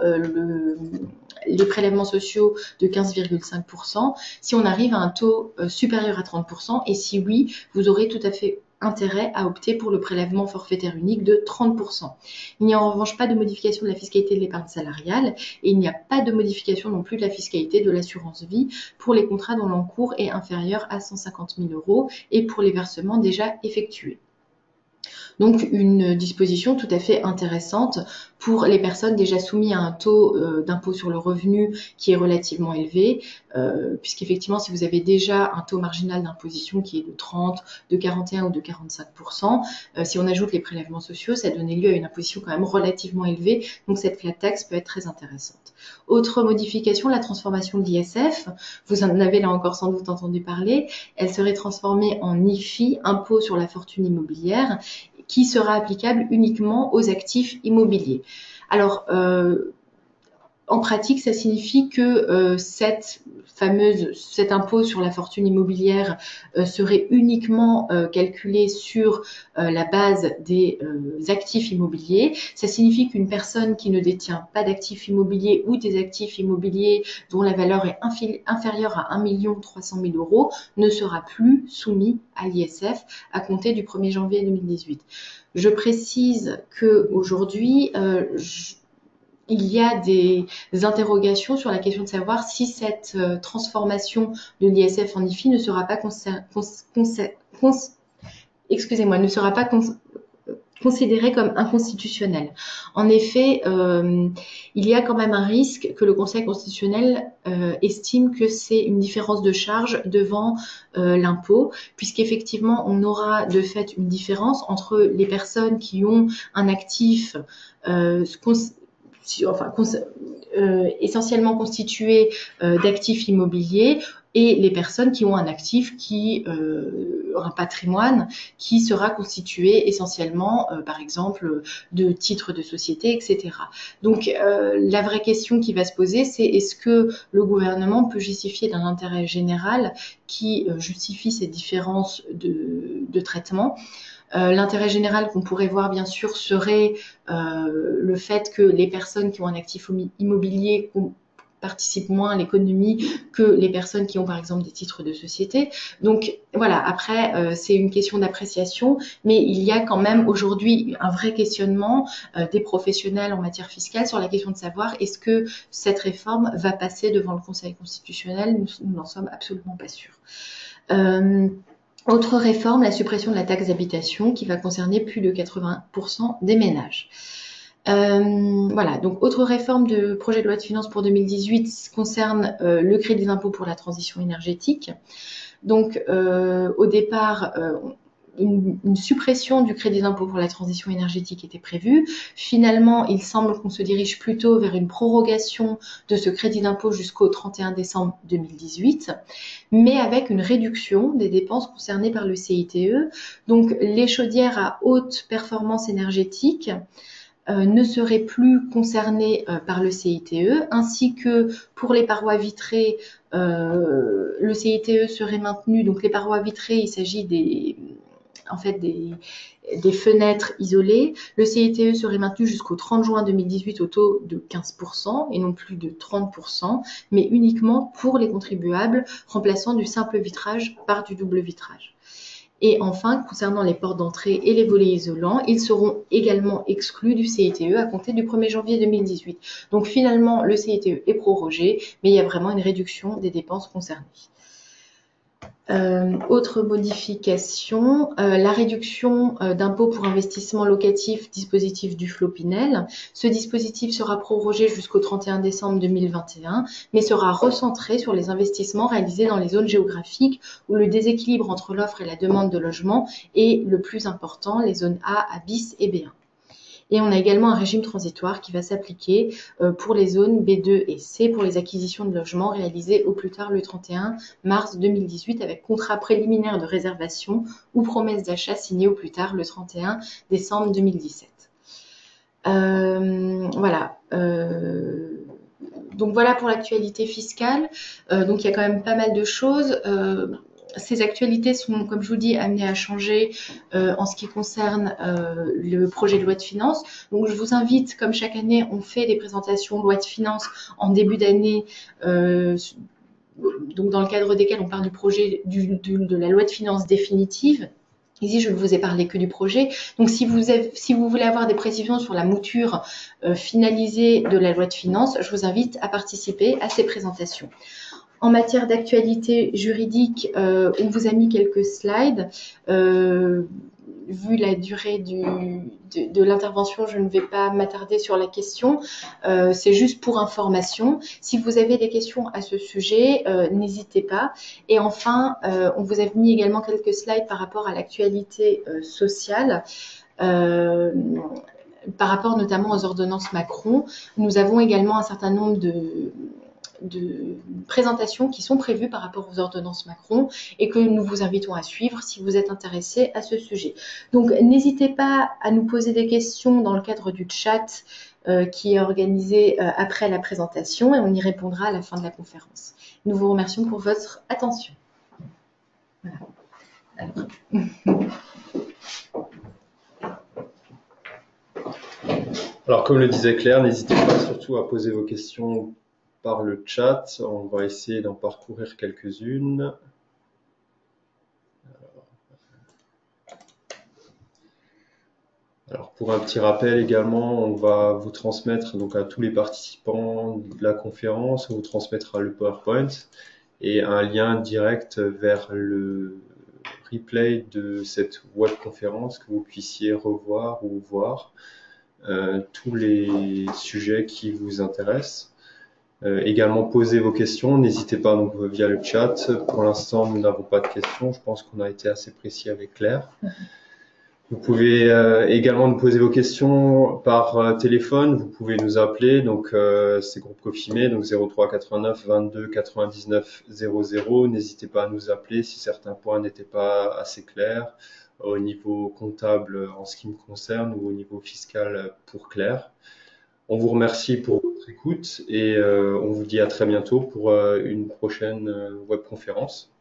[SPEAKER 2] les prélèvements sociaux de 15,5%, si on arrive à un taux supérieur à 30%, et si oui, vous aurez tout à fait intérêt à opter pour le prélèvement forfaitaire unique de 30%. Il n'y a en revanche pas de modification de la fiscalité de l'épargne salariale et il n'y a pas de modification non plus de la fiscalité de l'assurance vie pour les contrats dont l'encours est inférieur à 150 000 euros et pour les versements déjà effectués. Donc une disposition tout à fait intéressante pour les personnes déjà soumises à un taux d'impôt sur le revenu qui est relativement élevé, puisqu'effectivement si vous avez déjà un taux marginal d'imposition qui est de 30, de 41 ou de 45%, si on ajoute les prélèvements sociaux, ça donne lieu à une imposition quand même relativement élevée, donc cette flat tax peut être très intéressante. Autre modification, la transformation de l'ISF, vous en avez là encore sans doute entendu parler, elle serait transformée en IFI, impôt sur la fortune immobilière, qui sera applicable uniquement aux actifs immobiliers. Alors, en pratique, ça signifie que cet impôt sur la fortune immobilière serait uniquement calculé sur la base des actifs immobiliers. Ça signifie qu'une personne qui ne détient pas d'actifs immobiliers ou des actifs immobiliers dont la valeur est inférieure à 1 300 000 euros ne sera plus soumise à l'ISF à compter du 1er janvier 2018. Je précise qu'aujourd'hui, il y a des interrogations sur la question de savoir si cette transformation de l'ISF en IFI ne sera pas considérée comme inconstitutionnelle. En effet, il y a quand même un risque que le Conseil constitutionnel estime que c'est une différence de charge devant l'impôt, puisqu'effectivement, on aura de fait une différence entre les personnes qui ont un actif essentiellement constitué d'actifs immobiliers et les personnes qui ont un actif un patrimoine qui sera constitué essentiellement, par exemple, de titres de société, etc. Donc, la vraie question qui va se poser, c'est est-ce que le gouvernement peut justifier d'un intérêt général qui justifie ces différences de traitement? L'intérêt général qu'on pourrait voir, bien sûr, serait le fait que les personnes qui ont un actif immobilier participent moins à l'économie que les personnes qui ont, par exemple, des titres de société. Donc, voilà, après, c'est une question d'appréciation, mais il y a quand même aujourd'hui un vrai questionnement des professionnels en matière fiscale sur la question de savoir est-ce que cette réforme va passer devant le Conseil constitutionnel. Nous n'en sommes absolument pas sûrs. Autre réforme, la suppression de la taxe d'habitation qui va concerner plus de 80% des ménages. Voilà, donc autre réforme de projet de loi de finances pour 2018 concerne le crédit d'impôt pour la transition énergétique. Donc au départ, une suppression du crédit d'impôt pour la transition énergétique était prévue. Finalement, il semble qu'on se dirige plutôt vers une prorogation de ce crédit d'impôt jusqu'au 31 décembre 2018, mais avec une réduction des dépenses concernées par le CITE. Donc, les chaudières à haute performance énergétique ne seraient plus concernées par le CITE, ainsi que pour les parois vitrées, le CITE serait maintenu. Donc, les parois vitrées, il s'agit des fenêtres isolées. Le CITE serait maintenu jusqu'au 30 juin 2018 au taux de 15% et non plus de 30%, mais uniquement pour les contribuables, remplaçant du simple vitrage par du double vitrage. Et enfin, concernant les portes d'entrée et les volets isolants, ils seront également exclus du CITE à compter du 1er janvier 2018. Donc finalement, le CITE est prorogé, mais il y a vraiment une réduction des dépenses concernées. Autre modification, la réduction d'impôt pour investissement locatif, dispositif du Pinel. Ce dispositif sera prorogé jusqu'au 31 décembre 2021, mais sera recentré sur les investissements réalisés dans les zones géographiques où le déséquilibre entre l'offre et la demande de logement est le plus important, les zones A, A bis et B1. Et on a également un régime transitoire qui va s'appliquer pour les zones B2 et C pour les acquisitions de logements réalisées au plus tard le 31 mars 2018 avec contrat préliminaire de réservation ou promesse d'achat signée au plus tard le 31 décembre 2017. Voilà. Donc voilà pour l'actualité fiscale. Donc il y a quand même pas mal de choses. Ces actualités sont, comme je vous dis, amenées à changer en ce qui concerne le projet de loi de finances. Donc, je vous invite, comme chaque année, on fait des présentations loi de finances en début d'année, donc dans le cadre desquelles on parle du projet de la loi de finances définitive. Ici, je ne vous ai parlé que du projet. Donc, si vous voulez avoir des précisions sur la mouture finalisée de la loi de finances, je vous invite à participer à ces présentations. En matière d'actualité juridique, on vous a mis quelques slides. Vu la durée de l'intervention, je ne vais pas m'attarder sur la question. C'est juste pour information. Si vous avez des questions à ce sujet, n'hésitez pas. Et enfin, on vous a mis également quelques slides par rapport à l'actualité sociale. Par rapport notamment aux ordonnances Macron, nous avons également un certain nombre de présentations qui sont prévues par rapport aux ordonnances Macron et que nous vous invitons à suivre si vous êtes intéressés à ce sujet. Donc, n'hésitez pas à nous poser des questions dans le cadre du chat qui est organisé après la présentation et on y répondra à la fin de la conférence. Nous vous remercions pour votre attention. Voilà.
[SPEAKER 1] Alors, comme le disait Claire, n'hésitez pas surtout à poser vos questions par le chat. On va essayer d'en parcourir quelques-unes. Alors, pour un petit rappel également, on va vous transmettre donc à tous les participants de la conférence, on vous transmettra le PowerPoint et un lien direct vers le replay de cette webconférence que vous puissiez revoir ou voir tous les sujets qui vous intéressent. Également poser vos questions, n'hésitez pas donc via le chat. Pour l'instant, nous n'avons pas de questions. Je pense qu'on a été assez précis avec Claire. Vous pouvez également nous poser vos questions par téléphone. Vous pouvez nous appeler. Donc c'est groupe Cofimé, donc 03 89 22 99 00. N'hésitez pas à nous appeler si certains points n'étaient pas assez clairs au niveau comptable en ce qui me concerne ou au niveau fiscal pour Claire. On vous remercie pour votre écoute et on vous dit à très bientôt pour une prochaine webconférence.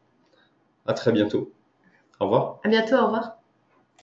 [SPEAKER 1] À très bientôt. Au revoir.
[SPEAKER 2] À bientôt, au revoir.